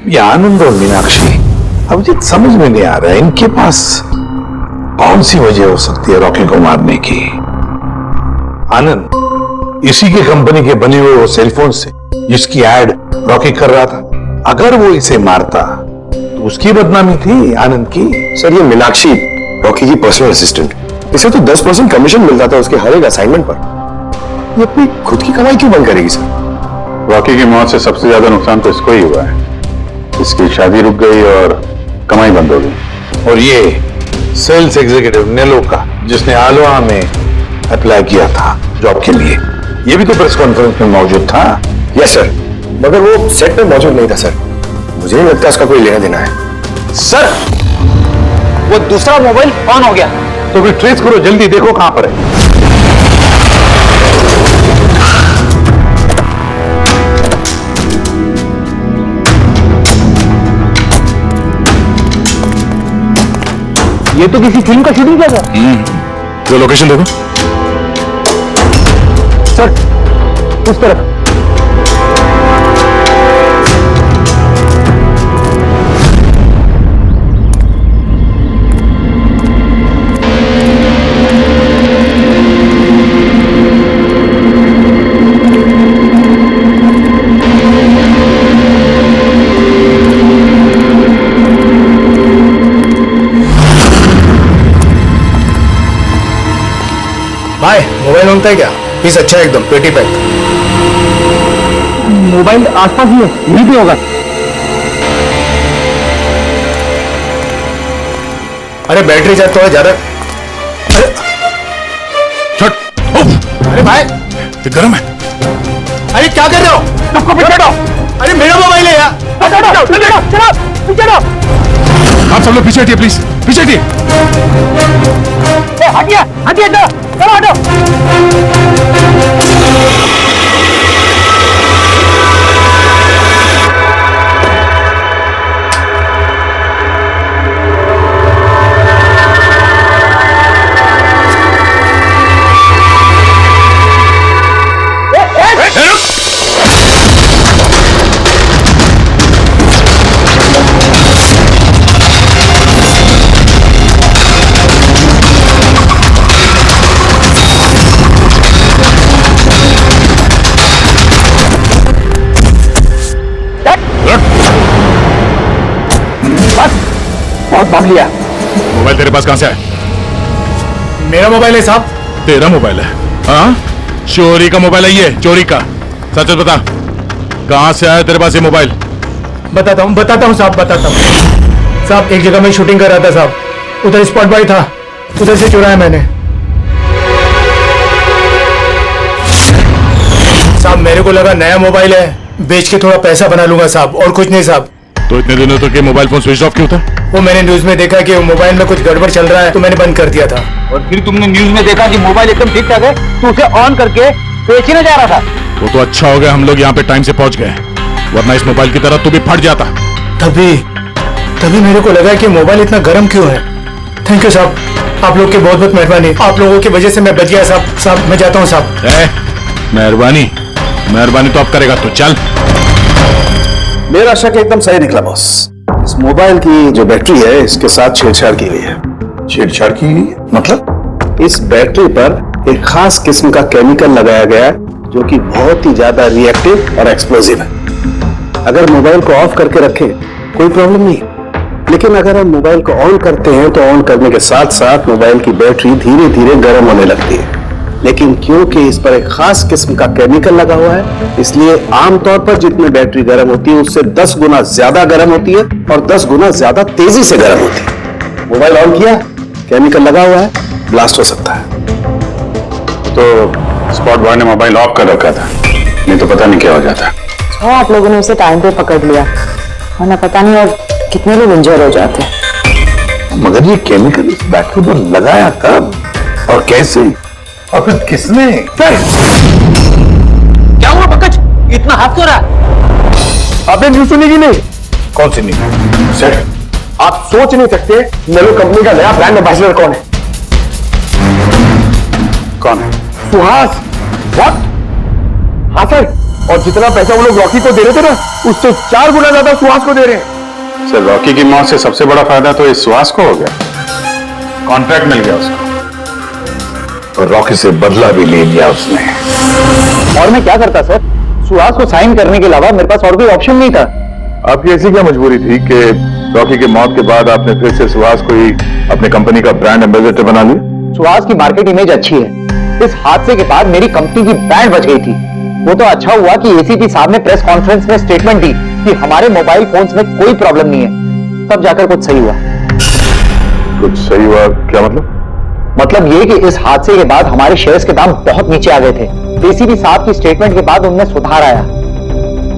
ये आनंद और मीनाक्षी, अब मुझे समझ में नहीं आ रहा है इनके पास कौन सी वजह हो सकती है रॉकी को मारने की। आनंद इसी के कंपनी के बने हुए वो सेलफोन से जिसकी एड रॉकी कर रहा था, अगर वो इसे मारता तो उसकी बदनामी थी आनंद की। सर ये मीनाक्षी रॉकी की पर्सनल असिस्टेंट, इसे तो 10% कमीशन मिलता था उसके हर एक असाइनमेंट पर। ये अपनी खुद की कमाई क्यों बंद करेगी सर? रॉकी की मौत से सबसे ज्यादा नुकसान तो इसको ही हुआ है। इसकी शादी रुक गई और कमाई बंद हो गई। और ये सेल्स एग्जीक्यूटिव नेलो का, जिसने आलोहा में अप्लाई किया था जॉब के लिए, ये भी तो प्रेस कॉन्फ्रेंस में मौजूद था। यस सर, मगर वो सेट पे मौजूद नहीं था सर। मुझे नहीं लगता उसका कोई लेना देना है। सर वो दूसरा मोबाइल ऑन हो गया। तो भी ट्रेस करो, जल्दी देखो कहां पर है। ये तो किसी फिल्म का शूटिंग किया था। जो लोकेशन देखो सर उस तरफ। भाई मोबाइल होता है क्या? पीस अच्छा है एकदम, पेटी पैक। मोबाइल आसपास ही है, यहीं पे होगा। अरे बैटरी चार्ज थोड़ा ज्यादा। अरे अरे भाई ये गर्म है। अरे क्या कर रहे हो? सबको पीछे हटाओ। अरे मेरा मोबाइल है यार। आप सब लोग पीछे हटिए प्लीज, पीछे हटिए। हटिए हटिए, चलो हटो। बहुत भाग लिया। मोबाइल तेरे पास कहां से है? मेरा मोबाइल है साहब। तेरा मोबाइल है? हाँ, चोरी का मोबाइल है ये, चोरी का। सच सच बता, कहां से आया तेरे पास ये मोबाइल? बताता हूँ साहब, बताता हूँ साहब। एक जगह मैं शूटिंग कर रहा था साहब, उधर स्पॉट बॉय था, उधर से चुराया मैंने साहब। मेरे को लगा नया मोबाइल है, बेच के थोड़ा पैसा बना लूंगा साहब, और कुछ नहीं साहब। तो इतने दिनों तक ये मोबाइल फोन स्विच ऑफ क्यों था? वो मैंने न्यूज में देखा कि मोबाइल में कुछ गड़बड़ चल रहा है, तो मैंने बंद कर दिया था। और फिर तुमने न्यूज में देखा कि मोबाइल एकदम ठीक ठाक है, तो उसे ऑन करके बेचने जा रहा था। वो तो अच्छा हो गया हम लोग यहाँ पे टाइम से पहुंच गए, वरना इस मोबाइल की तरह तू भी फट जाता। तभी मेरे को लगा कि मोबाइल इतना गर्म क्यों है। थैंक यू साहब, आप लोग की बहुत बहुत मेहरबानी। आप लोगों की वजह से मैं बच गया साहब। साहब मैं जाता हूँ साहब। मेहरबानी तो अब करेगा तू, चल। मेरा शक एकदम सही निकला बॉस। इस मोबाइल की जो बैटरी है, इसके साथ छेड़छाड़ की गई है। छेड़छाड़ की गई है? मतलब? इस बैटरी पर एक खास किस्म का केमिकल लगाया गया है जो कि बहुत ही ज्यादा रिएक्टिव और एक्सप्लोसिव है। अगर मोबाइल को ऑफ करके रखें कोई प्रॉब्लम नहीं, लेकिन अगर हम मोबाइल को ऑन करते हैं तो ऑन करने के साथ साथ मोबाइल की बैटरी धीरे धीरे गर्म होने लगती है। लेकिन क्योंकि इस पर एक खास किस्म का केमिकल लगा हुआ है, इसलिए आमतौर पर जितनी बैटरी गर्म होती है उससे 10 गुना ज्यादा गर्म होती है और 10 गुना ज्यादा तेजी से गर्म होती है। मोबाइल ऑन किया, केमिकल लगा हुआ है, ब्लास्ट हो सकता है। तो स्पॉट बॉय ने मोबाइल ऑफ कर रखा था, नहीं तो पता नहीं क्या हो जाता। आप लोगों ने उसे टाइम पे पकड़ लिया, वरना पता नहीं और कितने लोग इंजर हो जाते। मगर ये केमिकल इस बैटरी पर लगाया कब और कैसे, और फिर किसने? क्या हुआ पंकज, इतना हाथ क्यों रहा? आपने न्यूज सुनी कि नहीं? कौन सी नहीं? सर, आप सोच नहीं सकते नेलो कंपनी का नया ब्रांड एम्बेसडर कौन है। कौन है? सुहास। व्हाट? हाँ सर, और जितना पैसा वो लोग रॉकी को दे रहे थे ना, उससे 4 गुना ज्यादा सुहास को दे रहे हैं। सर, रॉकी की मौत से सबसे बड़ा फायदा तो इस सुहास को हो गया, कॉन्ट्रैक्ट मिल गया उसको, और रॉकी से बदला भी ले लिया उसने। और मैं क्या करता सर? सुहास को साइन करने के अलावा मेरे पास और कोई ऑप्शन नहीं था। आपकी ऐसी क्या मजबूरी थी कि रॉकी के मौत के बाद आपने फिर से सुहास को ही अपने कंपनी का ब्रांड एम्बेसडर बना लिया? सुहास की मार्केट इमेज अच्छी है। इस हादसे के बाद मेरी कंपनी की ब्रांड बच गई थी। वो तो अच्छा हुआ कि एसीपी साहब ने प्रेस कॉन्फ्रेंस में स्टेटमेंट दी कि हमारे मोबाइल फोन्स में कोई प्रॉब्लम नहीं है, तब जाकर कुछ सही हुआ। कुछ सही हुआ क्या मतलब? मतलब ये कि इस हादसे के बाद हमारे शेयर्स के दाम बहुत नीचे आ गए थे। एसीपी साहब की स्टेटमेंट के बाद उनमें सुधार आया।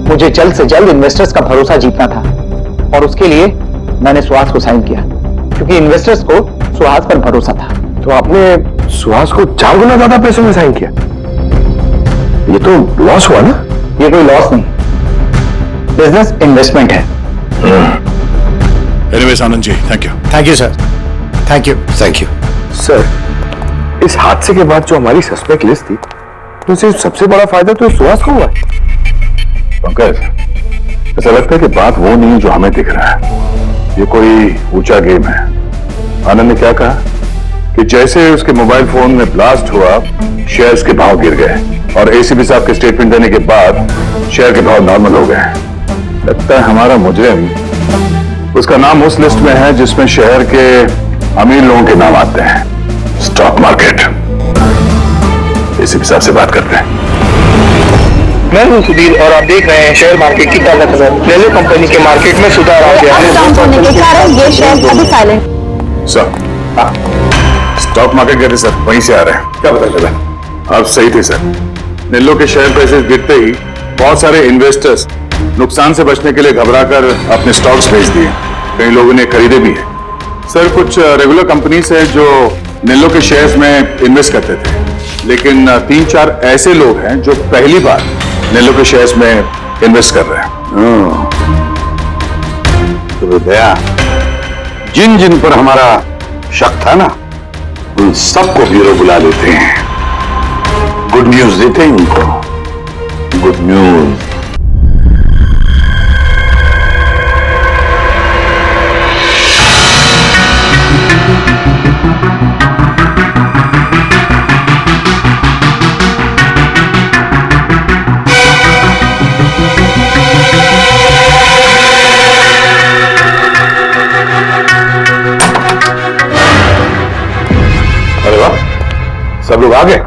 मुझे जल्द से जल्द इन्वेस्टर्स का भरोसा जीतना था और उसके लिए मैंने सुहास को साइन किया, क्योंकि इन्वेस्टर्स को सुहास पर भरोसा था। तो आपने सुहास को 4 गुना ज्यादा पैसों में साइन किया? ये तो लॉस हुआ ना? ये कोई लॉस नहीं, बिजनेस इन्वेस्टमेंट है। Anyways Anand ji, thank you. Thank you sir, thank you. Thank you sir. इस हादसे के बाद जो हमारी सस्पेक्ट लिस्ट थी, तो उसे सबसे बड़ा फायदा तो सुहास को हुआ। पंकज, ऐसा लगता है कि बात वो नहीं जो हमें दिख रहा है। ये कोई ऊंचा गेम है। आनंद ने क्या कहा कि जैसे उसके मोबाइल फोन में ब्लास्ट हुआ, शेयर्स के भाव गिर गए और एसीपी साहब के स्टेटमेंट देने के बाद शेयर के भाव नॉर्मल हो गए। लगता है हमारा मुजरिम, उसका नाम उस लिस्ट में है जिसमें शहर के अमीर लोगों के नाम आते हैं, स्टॉक मार्केट। एसीपी साहब से बात करते हैं। मैं हूं सुधीर और आप देख रहे हैं शेयर मार्केट की ताकत है। नेलो कंपनी के मार्केट में सुधार आ गया है। डाउन होने के कारण ये शेयर अभी साइलेंट। सर, स्टॉक मार्केट गए थे सर, वहीं से आ रहे हैं। क्या पता चला? आप सही थे सर। नेलो के शेयर प्राइसेस गिरते ही बहुत सारे इन्वेस्टर्स नुकसान से बचने के लिए घबराकर अपने स्टॉक्स बेच दिए। कई लोगों ने खरीदे भी है। सर, कुछ रेगुलर कंपनीज है जो नेलो के शेयर्स में इन्वेस्ट करते थे, लेकिन 3-4 ऐसे लोग हैं जो पहली बार नेलो के शेयर्स में इन्वेस्ट कर रहे हैं। तो दया, जिन जिन पर हमारा शक था ना, उन सबको ब्यूरो बुला लेते हैं, गुड न्यूज देते हैं उनको। Good news. सब लोग आ गए?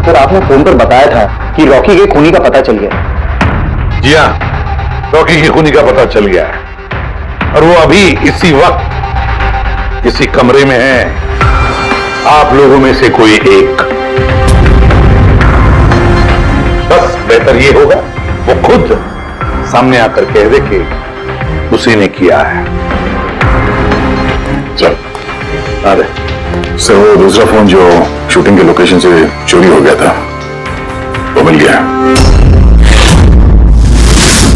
सर आपने फोन पर बताया था कि रॉकी के खूनी का पता चल गया। जी हाँ, रॉकी की खूनी का पता चल गया है और वो अभी इसी वक्त इसी कमरे में है। आप लोगों में से कोई एक, बस बेहतर ये होगा वो खुद सामने आकर कह दे कि उसी ने किया है। चल आ रहे। सर वो दूसरा फोन जो शूटिंग के लोकेशन से चोरी हो गया था वो मिल गया।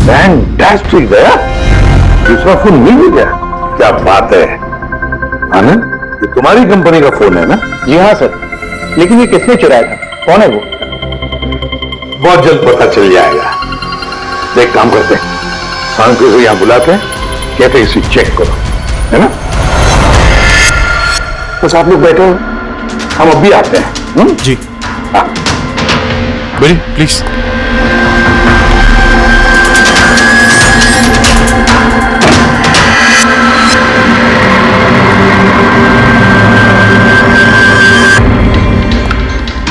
फैंटास्टिक गया, दूसरा फोन मिल गया। क्या बात है आनंद, ये तुम्हारी कंपनी का फोन है ना? जी हाँ सर, लेकिन ये किसने चुराया था, कौन है वो? बहुत जल्द पता चल जाएगा। देख काम करते हैं, सांको को यहां बुलाते हैं, कहते हैं इसे चेक करो, है ना? बस आप लोग बैठो, हम अब भी आते हैं। जी हाँ बोलिए प्लीज।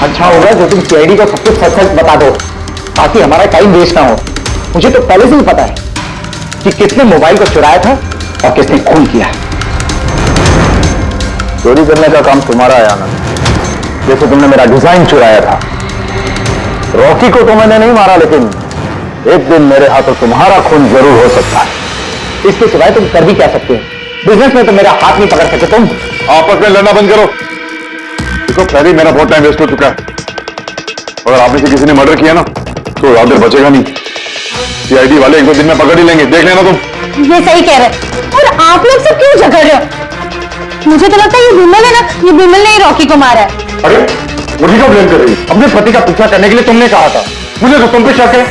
अच्छा होगा जो तुम सीआईडी को सब कुछ सच सच बता दो ताकि हमारा टाइम वेस्ट ना हो। मुझे तो पहले से ही पता है कि किसने मोबाइल को चुराया था और किसने खून किया। चोरी करने का काम तुम्हारा है आनंद, जैसे तुमने मेरा डिजाइन चुराया था। रॉकी को तो मैंने नहीं मारा, लेकिन एक दिन मेरे हाथों तुम्हारा खून जरूर हो सकता है। इसके सिवाय तुम कर भी क्या सकते हो? बिजनेस में तो मेरा हाथ नहीं पकड़ सके तुम। आपस में लड़ना बंद करो। देखो पहले ही मेरा बहुत टाइम वेस्ट हो चुका है। अगर आप में से किसी ने मर्डर किया ना तो ज्यादा देर बचेगा नहीं। सीआईडी वाले 1-2 दिन में पकड़ ही लेंगे, देख लेना तुम। ये सही कह रहे। और आप लोग सब क्यों झगड़ रहे हो? मुझे तो लगता है ये विमल है ना, ये विमल ने ही रॉकी को मारा है। अरे मुझे क्यों ब्लेम कर रही है? अपने पति का पीछा करने के लिए तुमने कहा था, मुझे तो तुम पे शक है।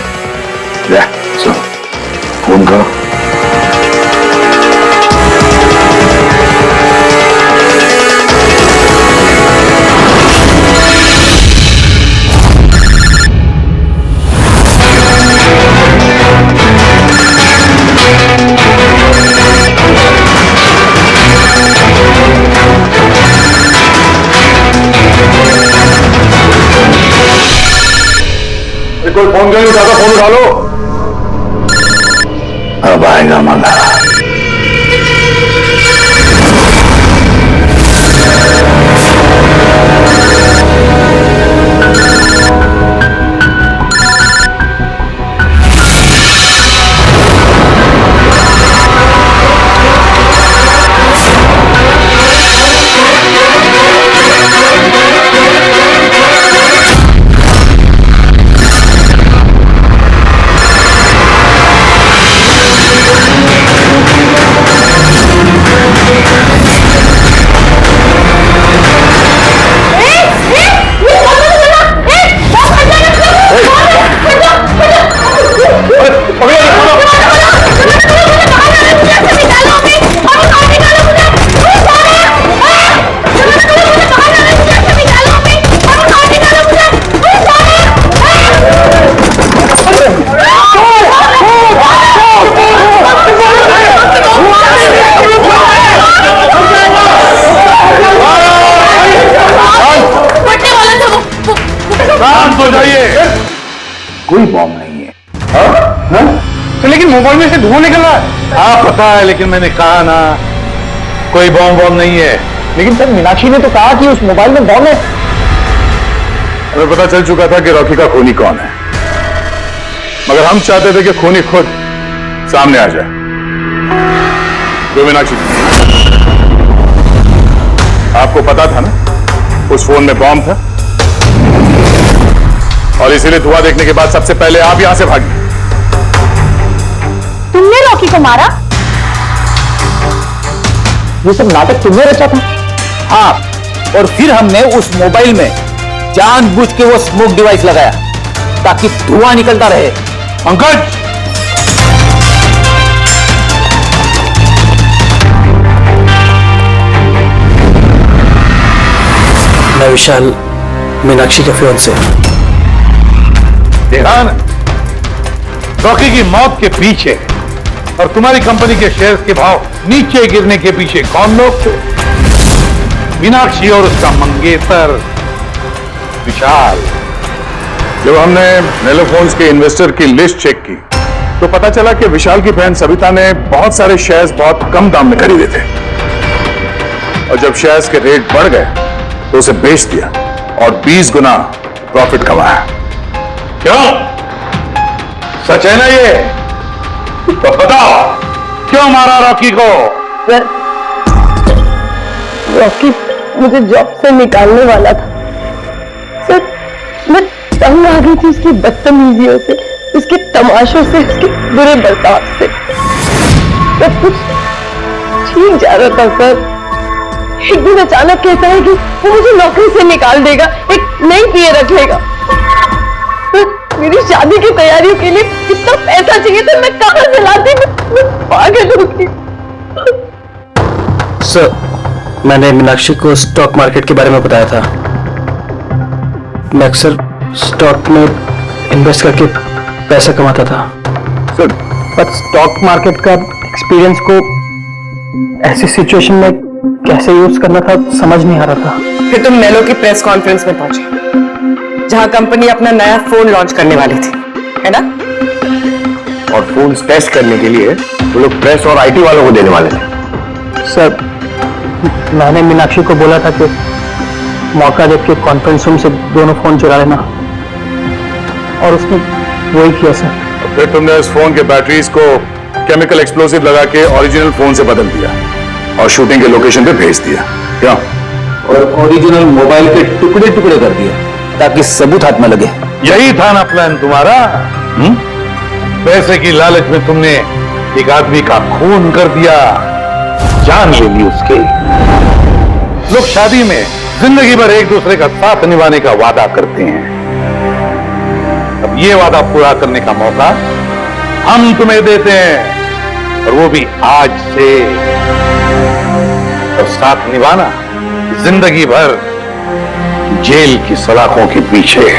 ले, सुनो, फोन करो। कोई फोन क्यों नहीं उठाता? फोन उठा लो। अब आएगा मजा। कोई बॉम्ब नहीं है। तो लेकिन मोबाइल में से धुआं निकल रहा है। हाँ पता है, लेकिन मैंने कहा ना कोई बॉम्ब नहीं है। लेकिन सर मीनाक्षी ने तो कहा कि उस मोबाइल में बॉम्ब है। हमें पता चल चुका था कि रॉकी का खूनी कौन है, मगर हम चाहते थे कि खूनी खुद सामने आ जाए। जो मीनाक्षी, आपको पता था ना उस फोन में बॉम्ब था, और इसीलिए धुआं देखने के बाद सबसे पहले आप यहां से भागी। तुमने रॉकी को मारा? ये सब नाटक तुमने रचा था? हाँ, और फिर हमने उस मोबाइल में जानबूझ के वो स्मोक डिवाइस लगाया ताकि धुआं निकलता रहे। पंकज, मैं विशाल, मीनाक्षी के फियांसे से। देखा ना, रॉकी की मौत के पीछे और तुम्हारी कंपनी के शेयर्स के भाव नीचे गिरने के पीछे कौन लोग थे? मीनाक्षी और उसका मंगेतर विशाल। जब हमने मेलोफोन्स के इन्वेस्टर की लिस्ट चेक की तो पता चला कि विशाल की बहन सविता ने बहुत सारे शेयर्स बहुत कम दाम में खरीदे थे और जब शेयर्स के रेट बढ़ गए तो उसे बेच दिया और 20 गुना प्रॉफिट कमाया। क्यों? सच है ना ये? तो बताओ क्यों मारा रॉकी को? सर, रॉकी मुझे जॉब से निकालने वाला था सर। मैं तंग आ गई थी उसकी बदतमीजियों से, उसके तमाशों से, उसके बुरे बर्ताव से। सब कुछ ठीक जा रहा था सर। एक दिन अचानक कहता है कि वो मुझे नौकरी से निकाल देगा, एक नई पीए रख लेगा। मेरी शादी की तैयारियों के लिए कितना पैसा चाहिए था, मैं कहां से लाती? मैं पागल हो गई। सर, मैंने मीनाक्षी को स्टॉक मार्केट के बारे में बताया था। मैं अक्सर स्टॉक में इन्वेस्ट करके पैसा कमाता था, सर पर स्टॉक मार्केट का एक्सपीरियंस को ऐसी सिचुएशन में कैसे यूज करना था समझ नहीं आ रहा था। फिर तुम मेलो की प्रेस कॉन्फ्रेंस में पहुंचे जहां कंपनी अपना नया फोन लॉन्च करने वाली थी, है ना? और फोन टेस्ट करने के लिए वो लोग प्रेस और आईटी वालों को देने वाले थे। सर, मैंने मीनाक्षी को बोला था कि मौका देख के कॉन्फ्रेंस रूम से दोनों फोन चुरा लेना, और उसने वही किया सर। फिर तुमने उस फोन के बैटरीज को केमिकल एक्सप्लोसिव लगा के ओरिजिनल फोन से बदल दिया और शूटिंग के लोकेशन पे भेज दिया। क्या? और ओरिजिनल मोबाइल के टुकड़े टुकड़े कर दिए ताकि सबूत हाथ में लगे। यही था ना प्लान तुम्हारा? पैसे की लालच में तुमने एक आदमी का खून कर दिया, जान ले ली उसके। लोग शादी में जिंदगी भर एक दूसरे का साथ निभाने का वादा करते हैं। अब ये वादा पूरा करने का मौका हम तुम्हें देते हैं, और वो भी आज से। और साथ निभाना जिंदगी भर जेल की सलाखों के पीछे।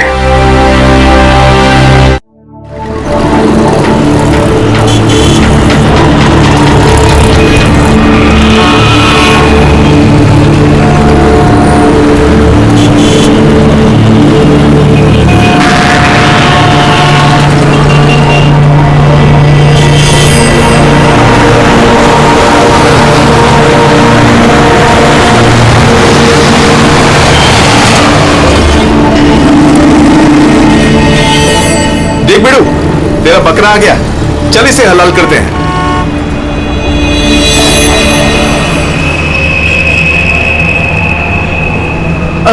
देख बेड़ू, तेरा बकरा आ गया, चल इसे हलाल करते हैं।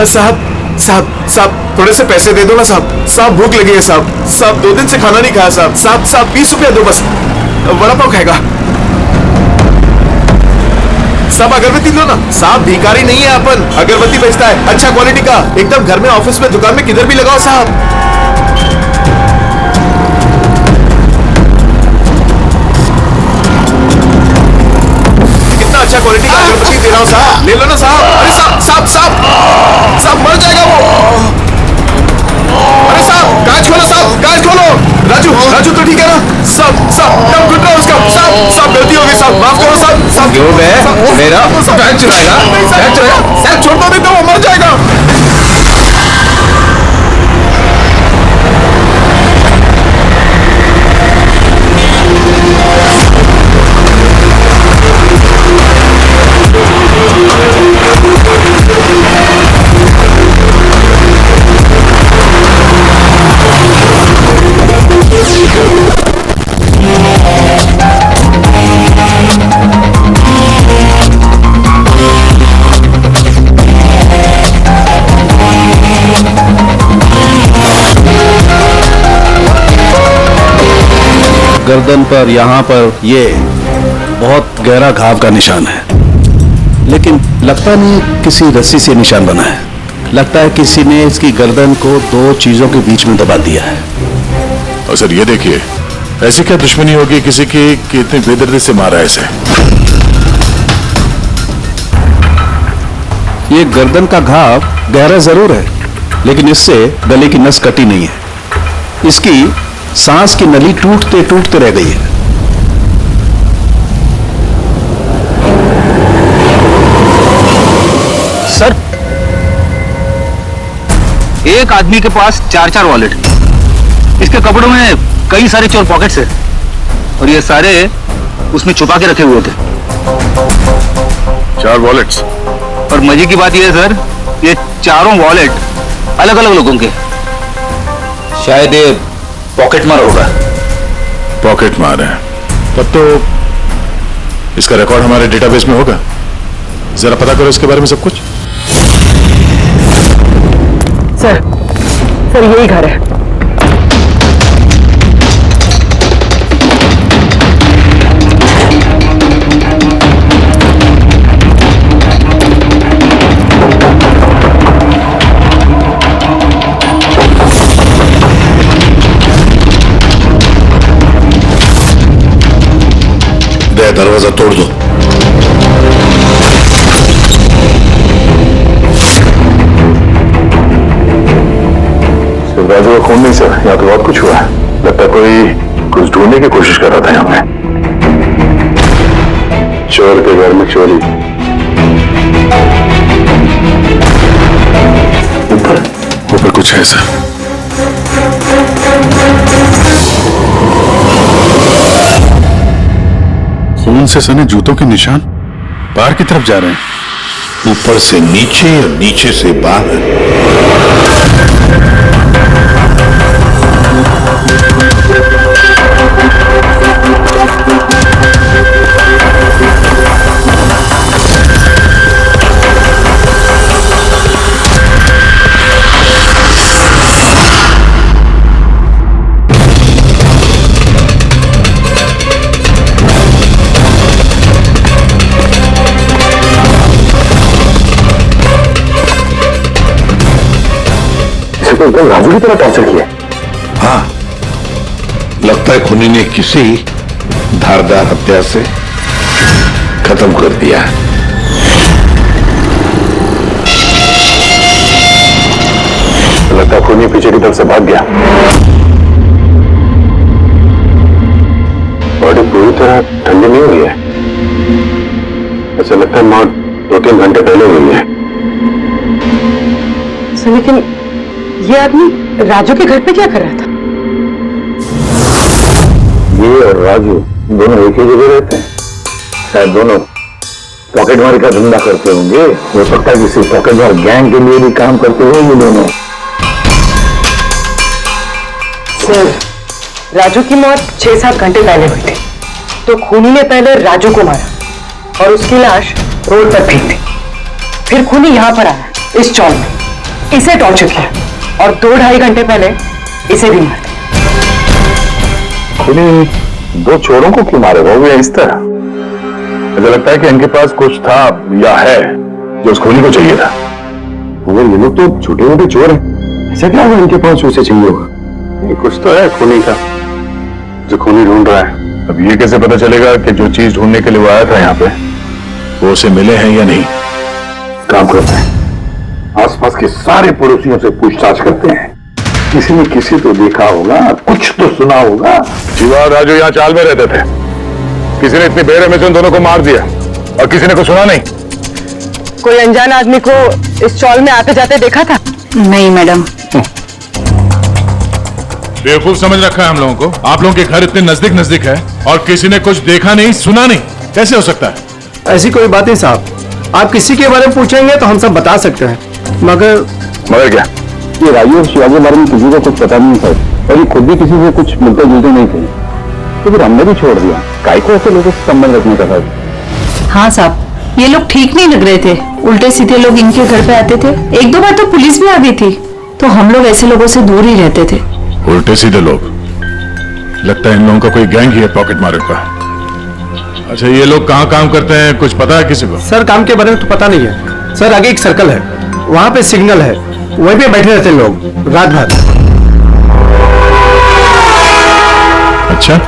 साहब साहब साहब, थोड़े से पैसे दे दो ना साहब। साहब भूख लगी है साहब। साहब 2 दिन से खाना नहीं खाया साहब। साहब साहब 20 रुपया दो बस, वड़ा पाव खाएगा। साहब अगरबत्ती लो ना साहब, भिखारी नहीं है अपन, अगरबत्ती बेचता है अच्छा क्वालिटी का, एकदम घर में, ऑफिस में, दुकान में, किधर भी लगाओ साहब। अच्छा क्वालिटी का अगरबत्ती दे रहा हूं साहब, ले लो ना साहब। अरे साहब साहब साहब साहब मर जाएगा वो। अरे साहब कांच खोलो साहब, कांच खोलो। राजू राजू तो ठीक है ना साहब? साहब दम घुट रहा है उसका साहब। साहब गलती हो गई साहब, माफ करो साहब। साहब क्यों बे मेरा बैग चुराएगा? बैग चुराएगा साहब, छोड़ दो नहीं तो वो मर जाएगा। गर्दन पर, यहाँ पर ये बहुत गहरा घाव का निशान है, लेकिन लगता नहीं किसी रस्सी से निशान बना है। लगता है किसी ने इसकी गर्दन को 2 चीजों के बीच में दबा दिया है। और सर ये देखिए, ऐसी क्या दुश्मनी होगी किसी की कि इतनी बेदर्दी से मारा ऐसे? ये गर्दन का घाव गहरा जरूर है, लेकिन इससे गले की नस कटी नहीं है। इसकी सांस की नली टूटते टूटते रह गई है। सर, एक आदमी के पास 4-4 वॉलेट, इसके कपड़ों में कई सारे चोर पॉकेट्स है और ये सारे उसमें छुपा के रखे हुए थे। 4 वॉलेट्स। और मजे की बात यह है सर, ये चारों वॉलेट अलग अलग लोगों के। शायद ये पॉकेट मार होगा। पॉकेट मार है, तब तो इसका रिकॉर्ड हमारे डेटाबेस में होगा। जरा पता करो इसके बारे में सब कुछ। सर यही घर है। दरवाजा तोड़ दो। राजू का खून नहीं सर, यहाँ तो बहुत कुछ हुआ है। लगता है कोई कुछ ढूंढने की कोशिश कर रहा था यहाँ पे। चोर के घर में चोरी। ऊपर कुछ है सर। खून से सने जूतों के निशान बाहर की तरफ जा रहे हैं। ऊपर से नीचे और नीचे से बाहर। तो एकदम राजू की तरह टॉर्चर किया। हाँ, लगता है खूनी ने किसी धारदार हत्या से खत्म कर दिया। लगता है खूनी पीछे की तरफ से भाग गया। बॉडी पूरी तरह ठंडी नहीं हुई है। ऐसा लगता है मौत 2-3 घंटे पहले हुई है। लेकिन ये आदमी राजू के घर पे क्या कर रहा था? ये और राजू दोनों एक ही जगह रहते हैं। शायद दोनों पॉकेटमार का धंधा करते होंगे। हो सकता है किसी पॉकेटमार गैंग के लिए भी काम करते हुए ये दोनों। सर, राजू की मौत 6-7 घंटे पहले हुई थी, तो खूनी ने पहले राजू को मारा और उसकी लाश रोड पर फेंक दी। फिर खूनी यहाँ पर आया, इस चौल में, इसे टॉर्चर किया और 2-2.5 घंटे पहले इसे भी मार दिया। खूनी 2 चोरों को क्यों मारेगा, वो भी इस तरह? मुझे लगता है कि इनके पास कुछ था या है जो उस खूनी को चाहिए था। मगर ये लोग तो छोटे मोटे चोर हैं, ऐसा क्या होगा इनके पास उसे चाहिए होगा? कुछ तो है खूनी का जो खूनी ढूंढ रहा है। अब ये कैसे पता चलेगा कि जो चीज ढूंढने के लिए वो आया था यहाँ पे वो उसे मिले हैं या नहीं? काम करते हैं, आसपास के सारे पड़ोसियों से पूछताछ करते हैं। किसी ने किसी तो देखा होगा, कुछ तो सुना होगा। शिवा और राजू यहाँ चाल में रहते थे। किसी ने इतनी बेरहमी से उन दोनों को मार दिया और किसी ने कुछ सुना नहीं। कोई अनजान आदमी को इस चौल में आते जाते देखा था? नहीं मैडम। बेवकूफ समझ रखा है हम लोगों को। आप लोगों के घर इतने नजदीक नजदीक है और किसी ने कुछ देखा नहीं सुना नहीं, कैसे हो सकता है? ऐसी कोई बात नहीं साहब, आप किसी के बारे में पूछेंगे तो हम सब बता सकते हैं, मगर क्या ये राजू और शिवाजी के बारे में किसी को कुछ पता नहीं था और ये खुद भी किसी से कुछ मिलते जुलते नहीं थे, तो फिर हमने भी छोड़ दिया। काय को ऐसे लोगों से संबंध रखने का था? हाँ साहब, ये लोग ठीक नहीं लग रहे थे। उल्टे सीधे लोग इनके घर पे आते थे। 1-2 बार तो पुलिस भी आ गई थी, तो हम लोग ऐसे लोगों से दूर ही रहते थे। उल्टे सीधे लोग? लगता है इन लोगों का कोई गैंग ही है पॉकेट मारों का। अच्छा, ये लोग कहाँ काम करते हैं, कुछ पता है किसी को? सर काम के बारे में तो पता नहीं है सर। आगे एक सर्कल है, वहां पे सिग्नल है, वहीं पे बैठे रहते लोग रात भर। अच्छा,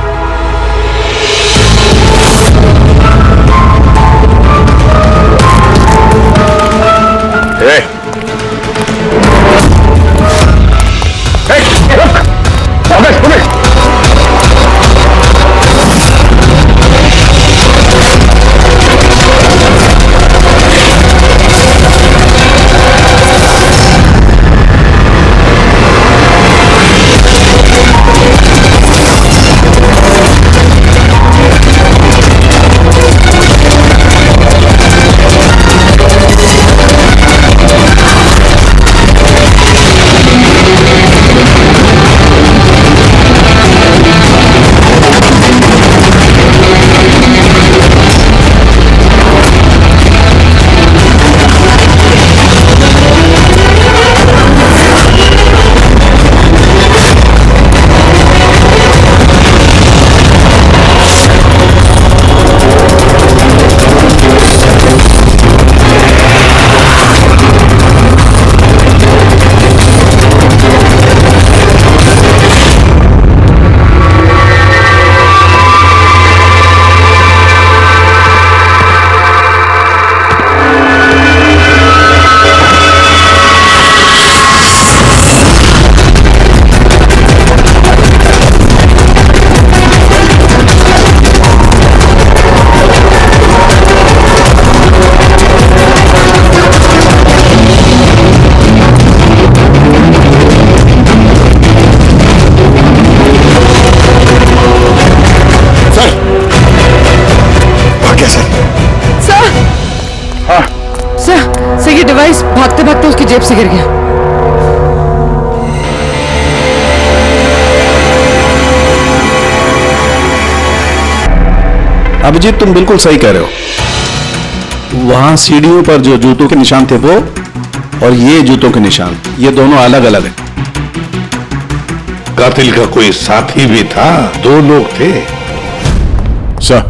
उसकी जेब से गिर गया। अभिजीत, तुम बिल्कुल सही कह रहे हो। वहां सीढ़ियों पर जो जूतों के निशान थे वो, और ये जूतों के निशान, ये दोनों अलग अलग हैं। कातिल का कोई साथी भी था, 2 लोग थे। सर,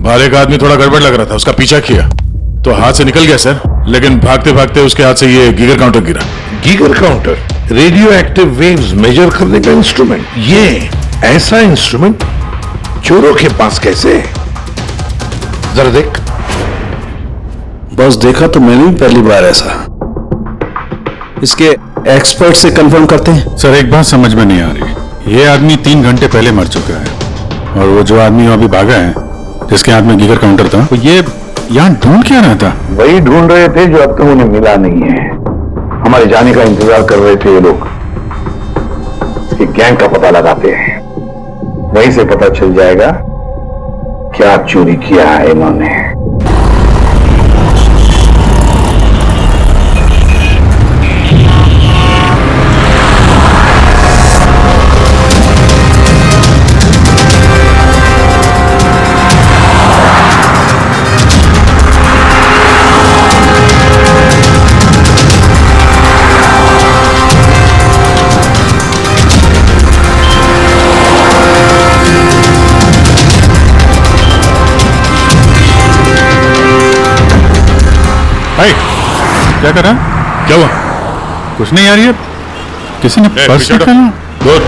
बाहर एक आदमी थोड़ा गड़बड़ लग रहा था, उसका पीछा किया तो हाथ से निकल गया सर, लेकिन भागते भागते उसके हाथ से ये गीगर काउंटर गिरा। Geiger counter radioactive waves measure करने का इंस्ट्रूमेंट। ये ऐसा इंस्ट्रूमेंट चोरों के पास कैसे? जरा देख। बस देखा तो मैंने भी पहली बार ऐसा। इसके एक्सपर्ट से कंफर्म करते हैं। सर, एक बात समझ में नहीं आ रही, ये आदमी 3 घंटे पहले मर चुका है, और वो जो आदमी अभी भागा है जिसके हाथ में गीगर काउंटर था, तो ये यहाँ ढूंढ क्या रहा था? वही ढूंढ रहे थे जो अब तक उन्हें मिला नहीं है। हमारे जाने का इंतजार कर रहे थे ये लोग। इसकी गैंग का पता लगाते हैं, वहीं से पता चल जाएगा क्या चोरी किया है इन्होंने। भाई, क्या कर रहा? क्या हुआ? कुछ नहीं आ रही है। किसी ने पर्स निकाला? गुड।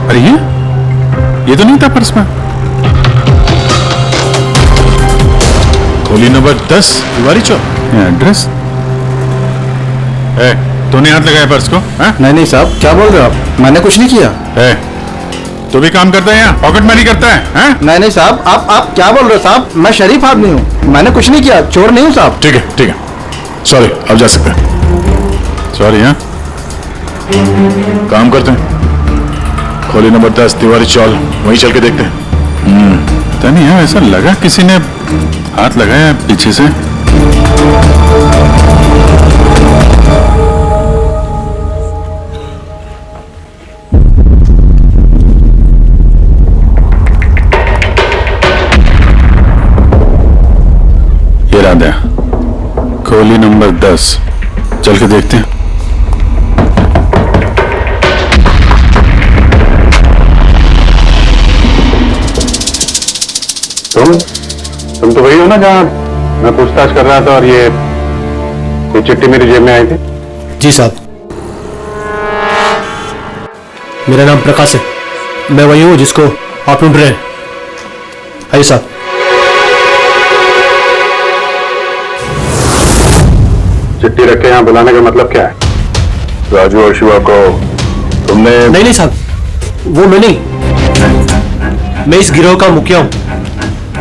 अरे ये तो नहीं था पर्स में। खोली नंबर 10 तिवारी चौक, एड्रेस। तूने हाथ लगाया पर्स को? नहीं साहब, क्या बोल रहे हो आप? मैंने कुछ नहीं किया। तू भी काम करता है यहाँ, पॉकेट मनी करता है? नहीं साहब, आप क्या बोल रहे हो साहब? मैं शरीफ आदमी हूँ, मैंने कुछ नहीं किया, चोर नहीं हूँ साहब। ठीक है, सॉरी, अब जा सकते हैं। सॉरी। हाँ, काम करते हैं, खोली नंबर 10 तिवारी चौल, वहीं चल के देखते हैं। पता नहीं है, ऐसा लगा किसी ने हाथ लगाया पीछे से। ये रहा दे, खोली नंबर 10, चल के देखते हैं। तुम तो वही हो ना जहां मैं पूछताछ कर रहा था और ये चिट्ठी मेरी जेब में आई थी? जी साहब, मेरा नाम प्रकाश है, मैं वही हूँ जिसको आप ढूंढ रहे हैं। आइए साहब। चिट्ठी रख के यहाँ बुलाने का मतलब क्या है? राजू और शिवा को तुमने? नहीं साहब, वो मैं नहीं, मैं इस गिरोह का मुखिया हूँ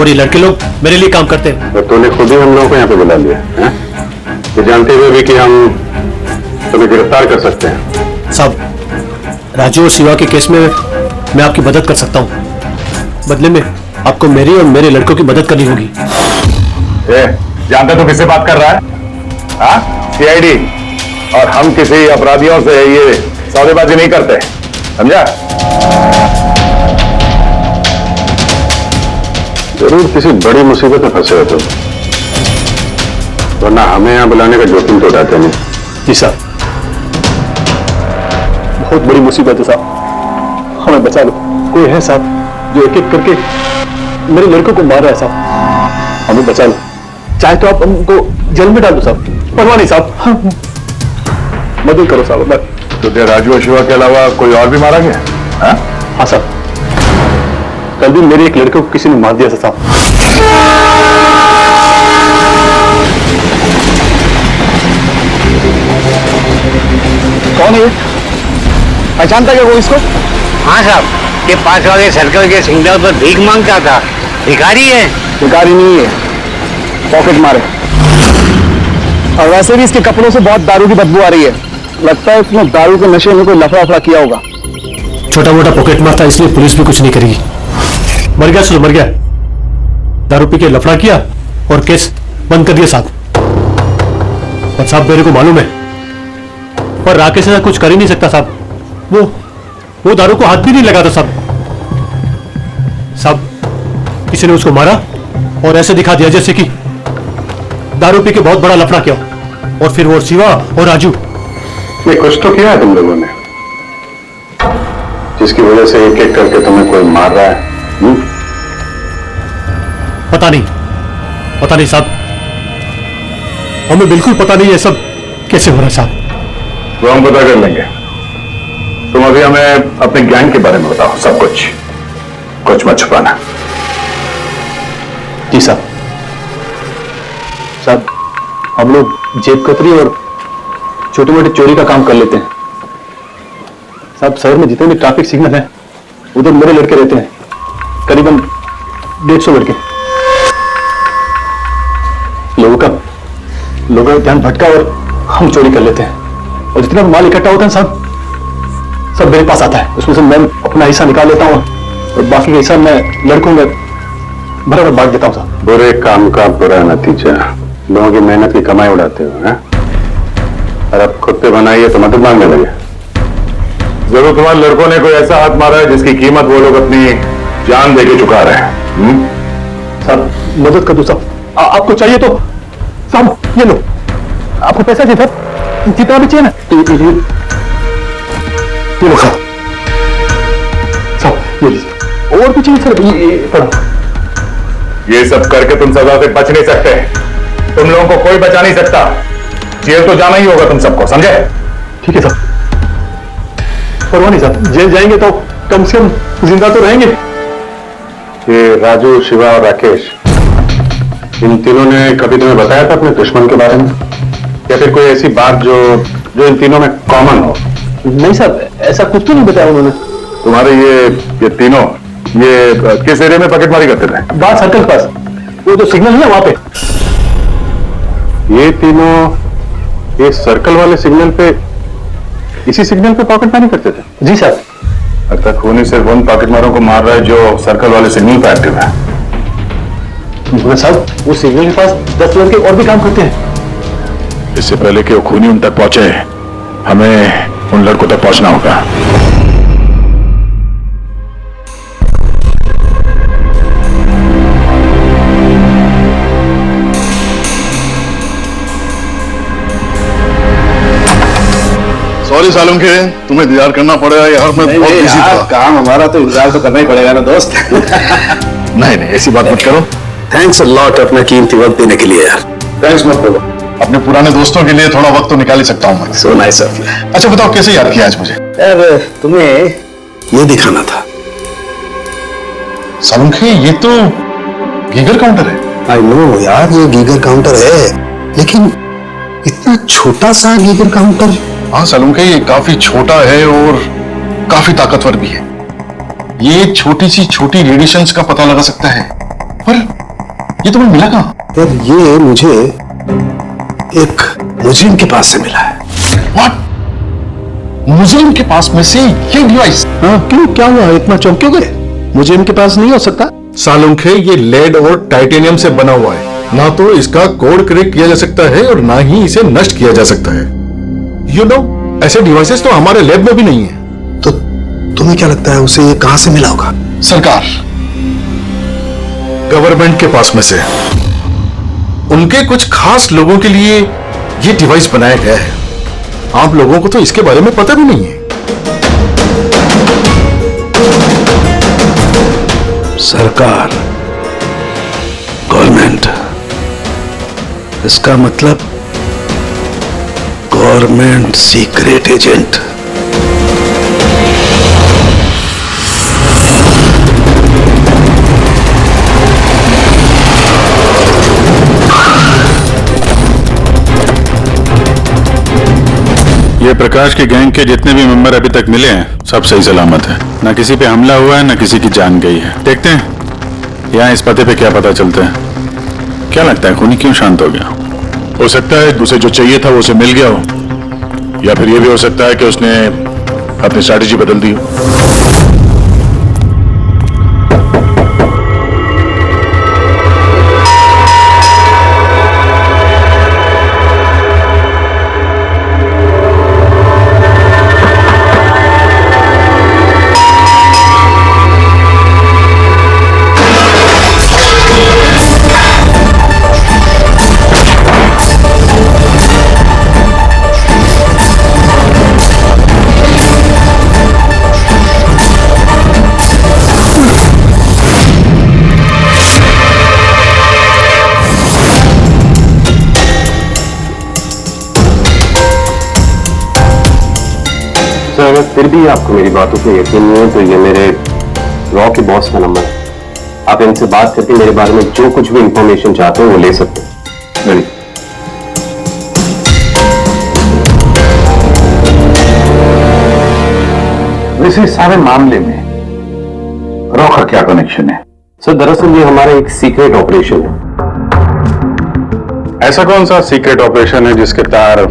और ये लड़के लोग मेरे लिए काम करते हैं। तो तूने खुद ही हम लोगों को यहाँ पे बुला लिया है? ये जानते हुए भी कि हम तुम्हें गिरफ्तार कर सकते हैं। साहब, राजू और शिवा के केस में मैं आपकी मदद कर सकता हूँ, बदले में आपको मेरी और मेरे लड़कों की मदद करनी होगी। जानते तो किससे बात कर रहा है? सीआईडी, और हम किसी अपराधियों से ये सौदेबाजी नहीं करते, समझा? जरूर किसी बड़ी मुसीबत में फंसे हो तुम, वरना हमें यहाँ बुलाने का जोखिम तो उठाते नहीं। जी साहब, बहुत बड़ी मुसीबत है साहब, हमें बचा लो। कोई है साहब जो एक एक करके मेरे लड़कों को मार रहा है साहब, हमें बचा लो। चाहे तो आप हमको जेल में डाल दो साहब, परवाह नहीं साहब, मदद करो साहब। तो क्या राजू और शिवा के अलावा कोई और भी मारा गया? हाँ साहब, कल भी मेरे एक लड़के को किसी ने मार दिया था साहब। कौन है ये? पहचानता क्या वो इसको? हाँ साहब, ये 5 वाले सर्कल के सिग्नल पर भीख मांगता था। भिखारी है? भिखारी नहीं है, पॉकेट मारे, और वैसे भी इसके कपड़ों से बहुत दारू की बदबू आ रही है। लगता है इसने दारू के नशे में कोई लफड़ा वफड़ा किया होगा। छोटा मोटा पॉकेट मार था, इसलिए पुलिस भी कुछ नहीं करेगी। मर गया सुनो, मर गया, दारू पी के लफड़ा किया और केस बंद कर दिया साहब। और साहब मेरे को मालूम है, पर राकेश ऐसा कुछ कर ही नहीं सकता साहब। वो दारू को हाथ भी नहीं लगाता साहब। साहब किसी ने उसको मारा और ऐसे दिखा दिया जैसे कि दारू पी के बहुत बड़ा लफड़ा किया, और फिर वो शिवा और राजू। नहीं, कुछ तो किया है तुम लोगों ने, जिसकी वजह से एक एक करके तुम्हें कोई मार रहा है। पता नहीं साहब, हमें बिल्कुल पता नहीं ये सब कैसे हो रहा है साहब। वो हम पता कर लेंगे। तुम अभी हमें अपने गैंग के बारे में बताओ, सब कुछ मत छुपाना। जी साहब। साहब हम लोग जेब कतरी और छोटी मोटी चोरी का काम कर लेते हैं साहब। शहर में जितने भी ट्रैफिक सिग्नल हैं उधर मेरे लड़के रहते हैं, करीबन 150 लड़के। लोगों का ध्यान भटका और हम चोरी कर लेते हैं, और जितना माल इकट्ठा होता है साहब सब मेरे पास आता है। उसमें से मैं अपना हिस्सा निकाल लेता हूँ और बाकी का हिस्सा मैं लड़कों में बराबर बांट देता हूँ साहब। बुरे काम का बुरा नतीजा, लोगों की मेहनत की कमाई उड़ाते हो हैं? और अब खुद पे बनाइए तो मदद मांगने लगे। जरूर तुम्हारे लड़कों ने कोई ऐसा हाथ मारा है जिसकी कीमत वो लोग अपनी जान देके चुका रहे हैं। साहब मदद कर दो साहब। आपको चाहिए तो साहब ये लो, आपको पैसा चाहिए साहब, जितना भी चाहिए ना ये लो साहब। साहब ये लीजिए, और भी चाहिए सर? ये पढ़ो। ये सब करके तुम सजा से बच नहीं सकते। तुम लोगों को कोई बचा नहीं सकता। जेल तो जाना ही होगा तुम सबको, समझे? ठीक है साहब, परवाह नहीं साहब, जेल जाएंगे तो कम से कम जिंदा तो रहेंगे। ये राजू, शिवा और राकेश, इन तीनों ने कभी तुम्हें बताया था अपने दुश्मन के बारे में, या फिर कोई ऐसी बात जो इन तीनों में कॉमन हो? नहीं साहब, ऐसा कुछ तो नहीं बताया उन्होंने। तुम्हारे ये तीनों ये किस एरिया में पॉकेटमारी करते थे? बात सर्कल के पास, वो जो सिग्नल है वहां पे। ये तीनों ये सर्कल वाले सिग्नल पे, इसी सिग्नल पे पॉकेटमारी करते थे? जी साहब। लगता है खूनी सिर्फ उन पॉकेटमारों को मार रहा है जो सर्कल वाले सिग्नल पे एक्टिव है। साहब वो सिग्नल के पास 10 लड़के और भी काम करते हैं। इससे पहले कि वो खूनी उन तक पहुंचे, हमें उन लड़कों तक पहुंचना होगा। सॉरी सालम के, तुम्हें इंतजार करना पड़ेगा यार, मैं बहुत बिजी था। काम हमारा तो इंतजार तो करना ही पड़ेगा ना दोस्त। नहीं ऐसी बात मत करो। थैंक्स अ लॉट अपना कीमती वक्त देने के लिए यार। थैंक्स मत बोलो, अपने पुराने दोस्तों के लिए थोड़ा वक्त तो निकाल ही सकता हूँ मैं। So nice of you. अच्छा बताओ कैसे याद किया आज मुझे? यार तुम्हें ये दिखाना था। सालम के, ये तो गीगर काउंटर है। आई नो यार, ये गीगर काउंटर है, लेकिन इतना छोटा सा गीगर काउंटर। हाँ सालम के, ये काफी छोटा है और काफी ताकतवर भी है। ये छोटी सी छोटी रेडिएशंस का पता लगा सकता है, पर ये तुम्हें मिला कहाँ? यार ये मुझे एक मुजरिम के पास से मिला है। व्हाट? मुजरिम के पास में से ये डिवाइस? हाँ क्यों, क्या हुआ, इतना चौंक क्यों गए? मुझे इनके पास नहीं हो सकता। सालुंखे, ये लेड और टाइटेनियम से बना हुआ है, ना तो इसका कोड क्रेक किया जा सकता है और ना ही इसे नष्ट किया जा सकता है। यू नो, ऐसे डिवाइसेस तो हमारे लैब में भी नहीं है। तो तुम्हें क्या लगता है उसे ये कहां से मिला होगा? सरकार, गवर्नमेंट के पास में से। उनके कुछ खास लोगों के लिए ये डिवाइस बनाया गया है। आप लोगों को तो इसके बारे में पता भी नहीं है। सरकार, गवर्नमेंट, इसका मतलब गवर्नमेंट सीक्रेट एजेंट। ये प्रकाश के गैंग के जितने भी मेंबर अभी तक मिले हैं, सब सही सलामत है। ना किसी पे हमला हुआ है, ना किसी की जान गई है। देखते हैं यहाँ इस पते पे क्या पता चलता है। क्या लगता है खूनी क्यों शांत हो गया? हो सकता है उसे जो चाहिए था वो उसे मिल गया हो, या फिर ये भी हो सकता है कि उसने अपनी स्ट्रैटेजी बदल दी हो। फिर भी आपको मेरी बातों पे यकीन नहीं है तो ये मेरे रॉ के बॉस का नंबर है। आप इनसे बात करके मेरे बारे में जो कुछ भी इंफॉर्मेशन चाहते हो वो ले सकते हैं। रेडी? वैसे इस सारे मामले में रॉ का क्या कनेक्शन है? सर दरअसल ये हमारा एक सीक्रेट ऑपरेशन है। ऐसा कौन सा सीक्रेट ऑपरेशन है जिसके तार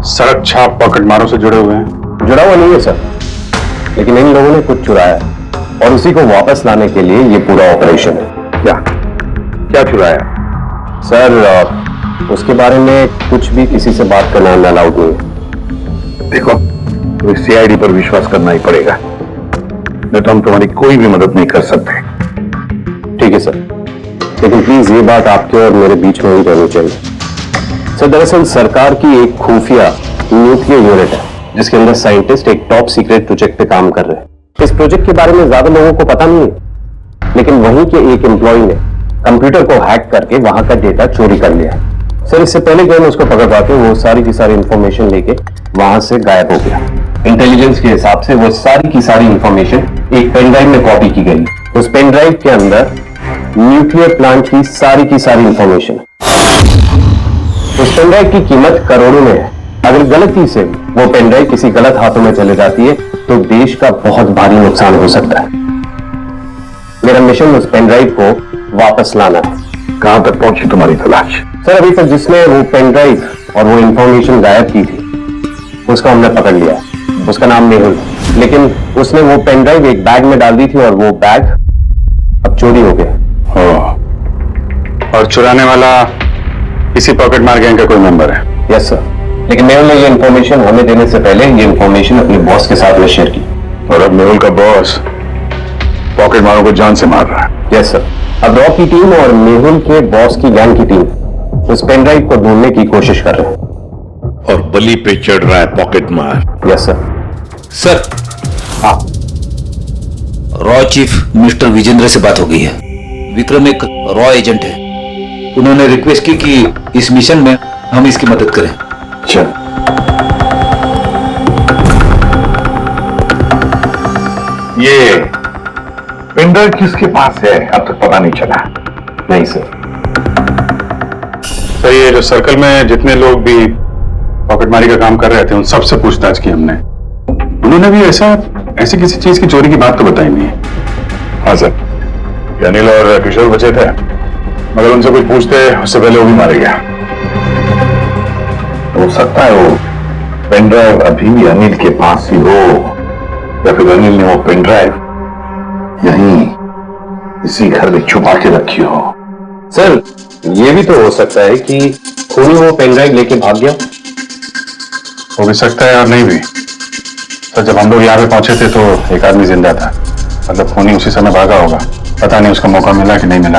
सड़क छाप पॉकेटमारों से जुड़े हुए हैं? जुड़ा हुआ नहीं है सर, लेकिन इन लोगों ने कुछ चुराया और उसी को वापस लाने के लिए ये पूरा ऑपरेशन है। क्या क्या चुराया? सर उसके बारे में कुछ भी किसी से बात करना अलाउड नहीं है। देखो, सीआईडी पर विश्वास करना ही पड़ेगा, नहीं तो हम तुम्हारी कोई भी मदद नहीं कर सकते। ठीक है सर, लेकिन प्लीज ये बात आपके और मेरे बीच में ही रहनी चाहिए। सर दरअसल सरकार की एक खुफिया न्यूक्लियर यूनिट है जिसके अंदर साइंटिस्ट एक टॉप सीक्रेट प्रोजेक्ट पे काम कर रहे हैं। इस प्रोजेक्ट के बारे में ज्यादा लोगों को पता नहीं है, लेकिन वहीं के एक एम्प्लॉय ने कंप्यूटर को हैक करके वहां का डेटा चोरी कर लिया है। सर इससे पहले कि हम उसको पकड़ पाते वो सारी की सारी इंफॉर्मेशन लेके वहां से गायब हो गया। इंटेलिजेंस के हिसाब से वो सारी की सारी इंफॉर्मेशन एक पेन ड्राइव में कॉपी की गई। उस पेन ड्राइव के अंदर न्यूक्लियर प्लांट की सारी इंफॉर्मेशन। उस पेन ड्राइव की कीमत करोड़ों में है। अगर गलती से वो पेन ड्राइव किसी गलत हाथों में चले जाती है तो देश का बहुत भारी नुकसान हो सकता है। मेरा मिशन उस पेन ड्राइव को वापस लाना है। कहां तक पहुंची तुम्हारी तलाश? सर अभी तक जिसने वो पेन ड्राइव और वो इंफॉर्मेशन गायब की थी उसको हमने पकड़ लिया। उसका नाम मेहुल, लेकिन उसने वो पेन ड्राइव एक बैग में डाल दी थी और वो बैग अब चोरी हो गया। और चुराने वाला इसी पॉकेटमार गैंग का कोई मेंबर है? यस सर, लेकिन मेहुल ने ये इंफॉर्मेशन हमें देने से पहले ये इंफॉर्मेशन अपने बॉस के साथ में शेयर की। और अब मेहुल का बॉस पॉकेटमारों को जान से मार रहा है। यस सर, अब रॉ की टीम और मेहुल के बॉस की गैंग की टीम उस पेन ड्राइव को ढूंढने की कोशिश कर रहे हैं। और बलि पे चढ़ रहा है पॉकेटमार। Yes sir. सर, हाँ रॉ चीफ मिस्टर विजेंद्र से बात हो गई है। विक्रम एक रॉ एजेंट है। उन्होंने रिक्वेस्ट की कि इस मिशन में हम इसकी मदद करें। चल, ये पेनड्राइव किसके पास है अब तक पता नहीं चला? नहीं सर। सर ये जो सर्कल में जितने लोग भी पॉकेटमारी का काम कर रहे थे उन सबसे पूछताछ की हमने। उन्होंने भी ऐसी किसी चीज की चोरी की बात तो बताई नहीं है। हाँ सर, अनिल और किशोर बचे थे, मगर उनसे कुछ पूछते उससे पहले वो भी मारे गया। हो सकता है वो पेनड्राइव अभी अनिल के पास ही हो, या फिर अनिल ने वो पेनड्राइव यहीं इसी घर में छुपा के रखी हो। सर ये भी तो हो सकता है कि खूनी वो पेन ड्राइव लेके भाग गया। हो भी सकता है और नहीं भी। सर जब हम लोग यहाँ पे पहुंचे थे तो एक आदमी जिंदा था, मतलब खूनी उसी समय भागा होगा। पता नहीं उसका मौका मिला कि नहीं मिला।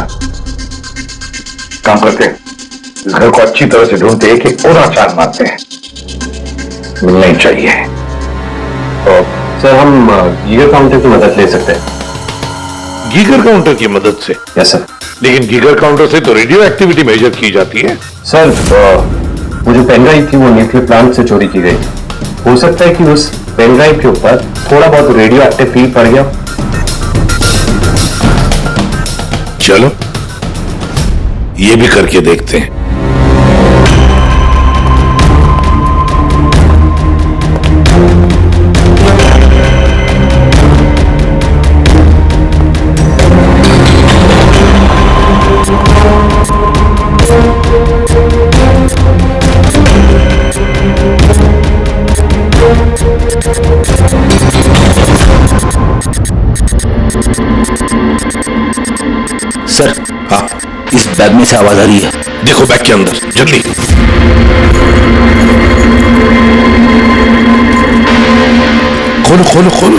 काम करते हैं, इस घर को अच्छी तरह से ढूंढते, एक एक पूरा चार मारते हैं। मिलना ही चाहिए। तो सर हम गीगर काउंटर की मदद ले सकते हैं। गीगर काउंटर की मदद से? Yes sir. लेकिन गीगर काउंटर से तो रेडियो एक्टिविटी मेजर की जाती है। सर वो जो पेन ड्राइव थी वो न्यूक्लियर प्लांट से चोरी की गई। हो सकता है कि उस पेन ड्राइव के ऊपर थोड़ा बहुत रेडियो एक्टिव फील पड़ गया। चलो ये भी करके देखते हैं। सर, हाँ, इस बैग में से आवाज आ रही है। देखो बैग के अंदर, जल्दी। खोलो खोलो खोलो।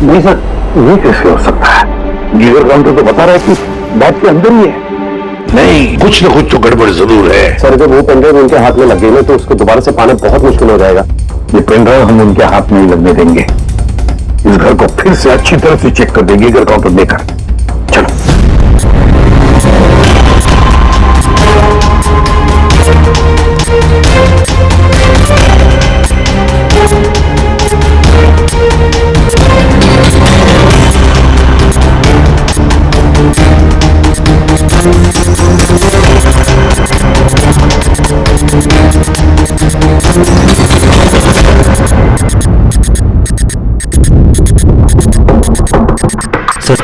नहीं सर, ये कैसे हो सकता है? गीगर काउंटर तो बता रहा है कि बैग के अंदर ही है। नहीं, कुछ न कुछ तो गड़बड़ जरूर है। सर जब वो पेन ड्राइव उनके हाथ में लग गई ना तो उसको दोबारा से पाना बहुत मुश्किल हो जाएगा। ये पेन ड्राइव हम उनके हाथ में ही लगने देंगे। इस घर को फिर से अच्छी तरह से चेक कर देंगे गीगर काउंटर देकर। चलो। सर,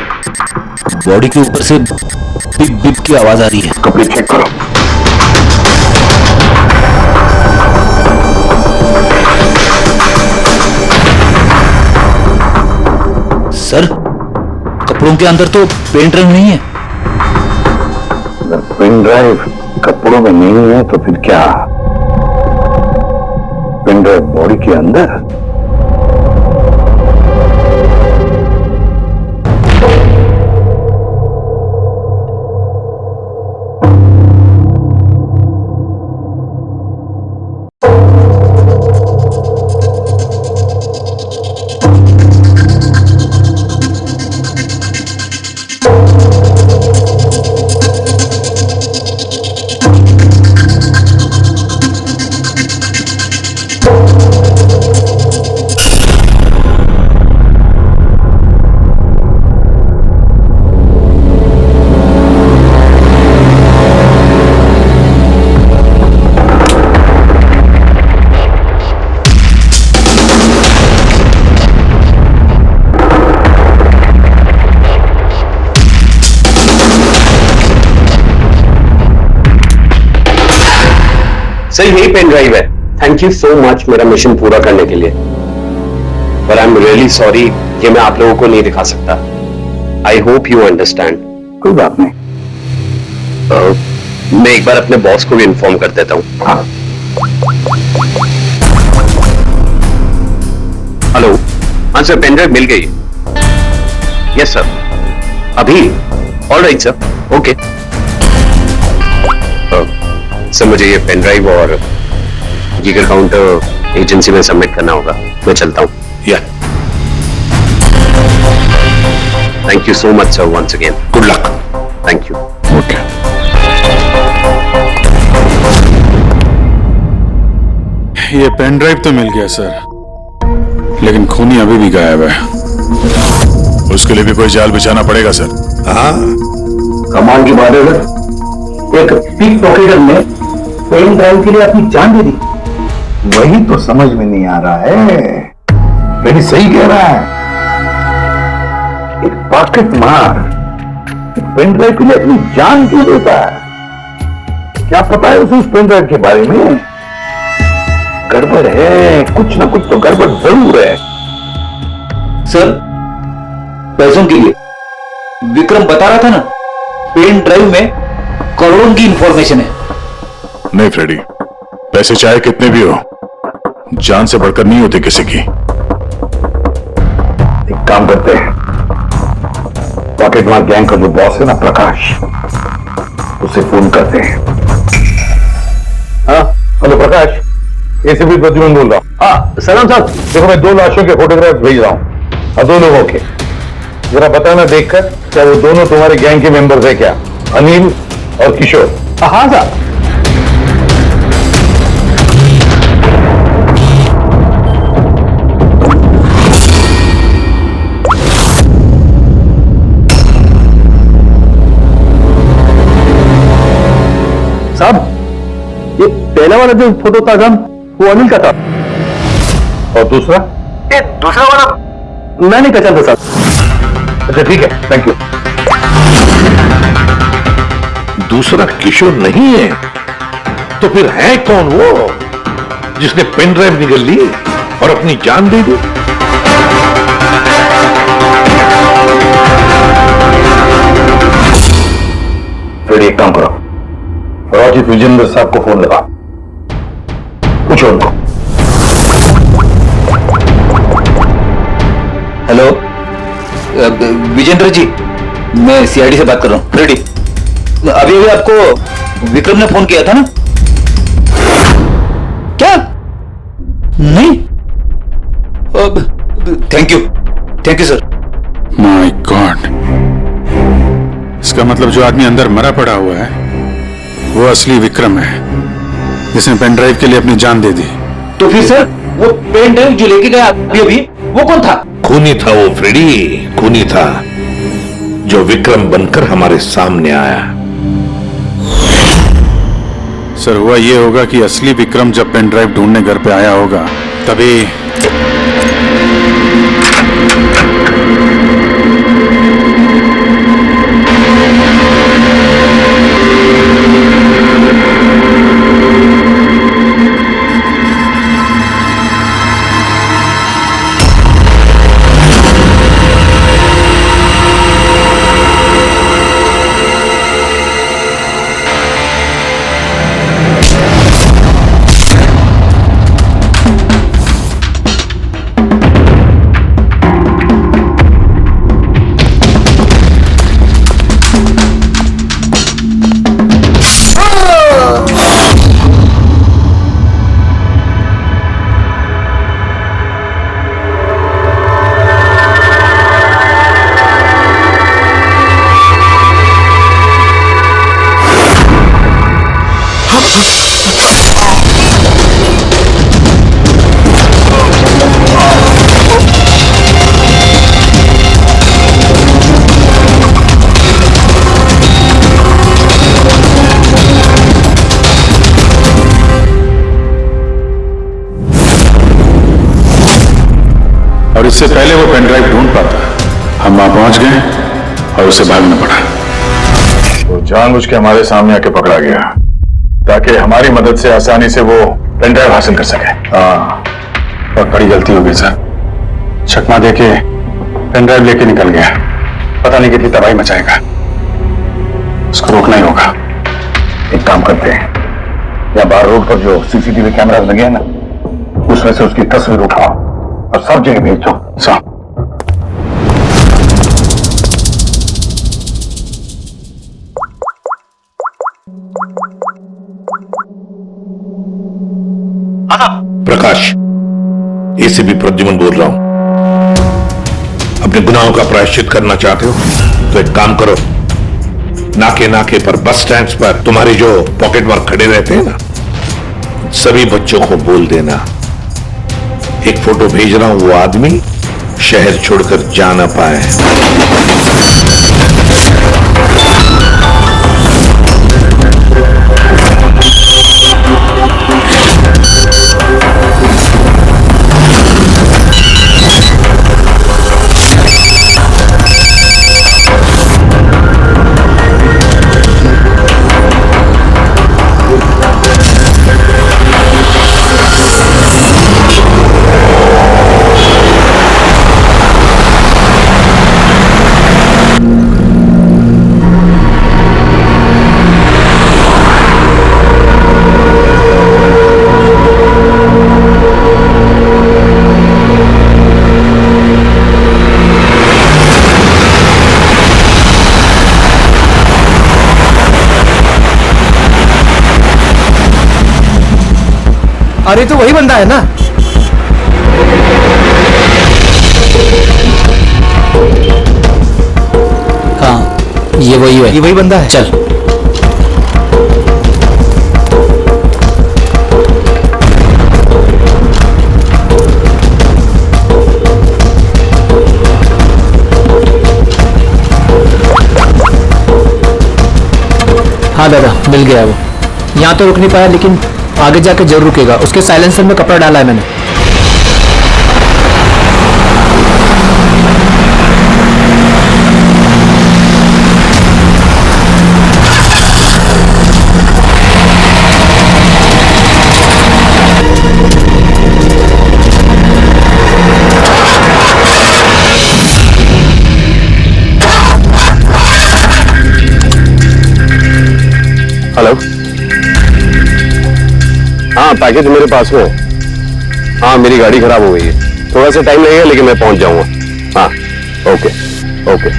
बॉडी के ऊपर से बिप बिप की आवाज आ रही है। कपड़े चेक करो। सर, कपड़ों के अंदर तो पेन ड्राइव नहीं है। अगर पेन ड्राइव कपड़ों में नहीं है तो फिर क्या? पेन ड्राइव बॉडी के अंदर? सर यही पेन ड्राइव है। थैंक यू सो मच मेरा मिशन पूरा करने के लिए, पर आई एम रियली सॉरी, ये मैं आप लोगों को नहीं दिखा सकता। I hope you understand. कोई बात नहीं। मैं एक बार अपने बॉस को भी इन्फॉर्म कर देता हूँ। हाँ, हेलो, हाँ सर, पेन ड्राइव मिल गई। यस सर, अभी। All right sir, okay. Sir मुझे ये पेन ड्राइव और जीगर काउंटर एजेंसी में सबमिट करना होगा। मैं चलता हूँ। या thank you so much sir, once again. Good luck. Thank you. Okay. ये पेन ड्राइव तो मिल गया सर, लेकिन खूनी अभी भी गायब है। उसके लिए भी कोई जाल बिछाना पड़ेगा सर। हाँ, कमाल की बात है सर। एक पिक पॉकेटर ने पेन ड्राइव के लिए अपनी जान दे दी। वही तो समझ में नहीं आ रहा है। मेरी सही कह रहा है, एक पॉकेट मार पेन ड्राइव के लिए अपनी जान क्यों देता है? क्या पता है उसे उस पेन ड्राइव के बारे में? गड़बड़ है, कुछ ना कुछ तो गड़बड़ जरूर है। सर, पैसों के लिए विक्रम बता रहा था ना, पेन ड्राइव में करोड़ों की इंफॉर्मेशन है। नहीं फ्रेडी, पैसे चाहे कितने भी हो, जान से बढ़कर नहीं होते किसी की। एक काम करते हैं, पॉकेट मार गैंग का जो बॉस है ना प्रकाश, उसे फोन करते हैं। हाँ, हेलो प्रकाश, एसीपी प्रद्युमन बोल रहा हूँ। हाँ सलाम साहब, देखो मैं 2 लाशों के फोटोग्राफ भेज रहा हूँ और 2 लोगों के। जरा बताना देखकर क्या वो दोनों तुम्हारे गैंग के मेंबर्स है क्या? अनिल और किशोर। हाँ साहब। साहब, ये पहला वाला जो फोटो था साहब, वो अनिल का था। और दूसरा? ये दूसरा वाला मैं नहीं पहचानता साहब। अच्छा ठीक है, थैंक यू। दूसरा किशोर नहीं है तो फिर है कौन वो जिसने पेन ड्राइव निकल ली और अपनी जान दे दी? फिर एक काम करो, राजीव विजेंद्र साहब को फोन लगा, पूछो उनको। हेलो विजेंद्र जी, मैं सीआईडी से बात कर रहा हूँ। रेडी, अभी अभी आपको विक्रम ने फोन किया था ना? क्या? नहीं? Thank you sir. My God, इसका मतलब जो आदमी अंदर मरा पड़ा हुआ है वो असली विक्रम है, जिसने पेन ड्राइव के लिए अपनी जान दे दी। तो फिर सर वो पेन ड्राइव जो लेके गया अभी वो कौन था? खूनी था वो फ्रेडी, खूनी था जो विक्रम बनकर हमारे सामने आया। सर हुआ ये होगा कि असली विक्रम जब पेन ड्राइव ढूंढने घर पे आया होगा तभी और इससे पहले वो पेन ड्राइव ढूंढ पाता हम वहां पहुंच गए और उसे भागना पड़ा। वो जानबूझ के हमारे सामने आके पकड़ा गया ताकि हमारी मदद से आसानी से वो पेन ड्राइव हासिल कर सके। बहुत बड़ी गलती हो गई सर। चकमा देके पेन ड्राइव लेके निकल गया, पता नहीं कितनी तबाही मचाएगा। उसको रोकना ही होगा। एक काम करते हैं, या बाहर रोड पर जो सीसीटीवी कैमरा लगे हैं ना, उसमें से उसकी तस्वीर उठाओ और सब जगह भेज दो। साहब प्रकाश, एसीपी प्रद्युमन बोल रहा हूं। अपने गुनाहों का प्रायश्चित करना चाहते हो तो एक काम करो, नाके नाके पर, बस स्टैंड्स पर तुम्हारे जो पॉकेट मार खड़े रहते हैं ना, सभी बच्चों को बोल देना एक फोटो भेज रहा हूं, वो आदमी शहर छोड़कर जा ना पाए। अरे तो वही बंदा है ना? हाँ, ये वही है। ये वही बंदा है। चल। हाँ दादा, मिल गया वो। यहाँ तो रुक नहीं पाया, लेकिन आगे जाके जरूर रुकेगा। उसके साइलेंसर में कपड़ा डाला है मैंने। हेलो, हाँ पैकेज मेरे पास में है। हाँ मेरी गाड़ी खराब हो गई है, थोड़ा सा टाइम लगेगा लेकिन मैं पहुंच जाऊंगा। हाँ ओके ओके।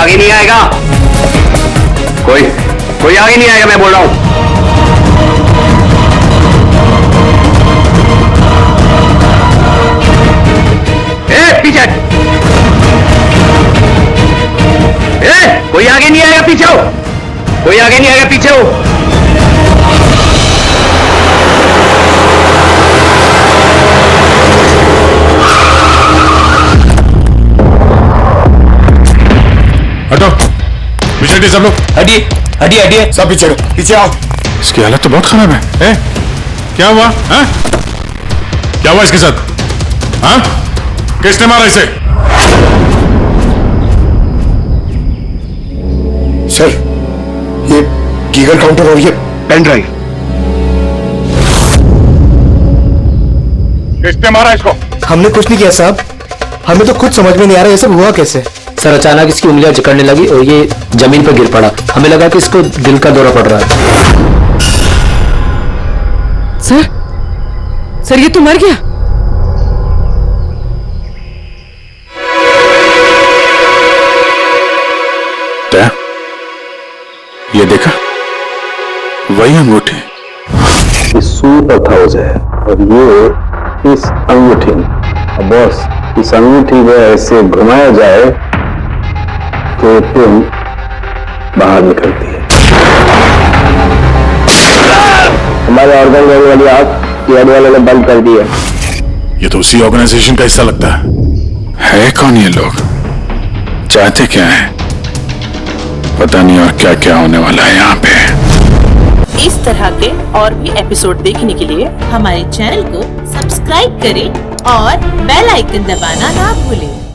आगे नहीं आएगा, कोई आगे नहीं आएगा, मैं बोल रहा हूं। पीछे कोई आगे नहीं आएगा, पीछे हो, कोई आगे नहीं आएगा, पीछे हो। हटो, पीछे हटिए सब लोग। हटिए हटिए हटिए, सब पीछे हटो, पीछे आओ। इसकी हालत तो बहुत खराब है। क्या हुआ? क्या हुआ इसके साथ? किसने मारा इसे? सर, ये गीगल काउंटर और ये पेन ड्राइव। किसने मारा इसको? हमने कुछ नहीं किया साहब, हमें तो खुद समझ में नहीं आ रहा ये सब हुआ कैसे। सर अचानक इसकी उंगलियां जकड़ने लगी और ये जमीन पर गिर पड़ा। हमें लगा कि इसको दिल का दौरा पड़ रहा है। सर ये तो मर गया। ये देखा, वही अंगूठी। ये सूट हाउस है और ये इस अंगूठी में। अब बॉस, इस अंगूठी में ऐसे घुमाया जाए तो पिन बाहर निकलती है। हमारे ऑर्गन वाली आग यार्ड वाले ने बंद कर दी है। ये तो उसी ऑर्गेनाइजेशन का हिस्सा लगता है कौन ये लोग? चाहते क्या है पता नहीं, और क्या क्या होने वाला है यहाँ पे। इस तरह के और भी एपिसोड देखने के लिए हमारे चैनल को सब्सक्राइब करें और बेल आइकन दबाना ना भूलें।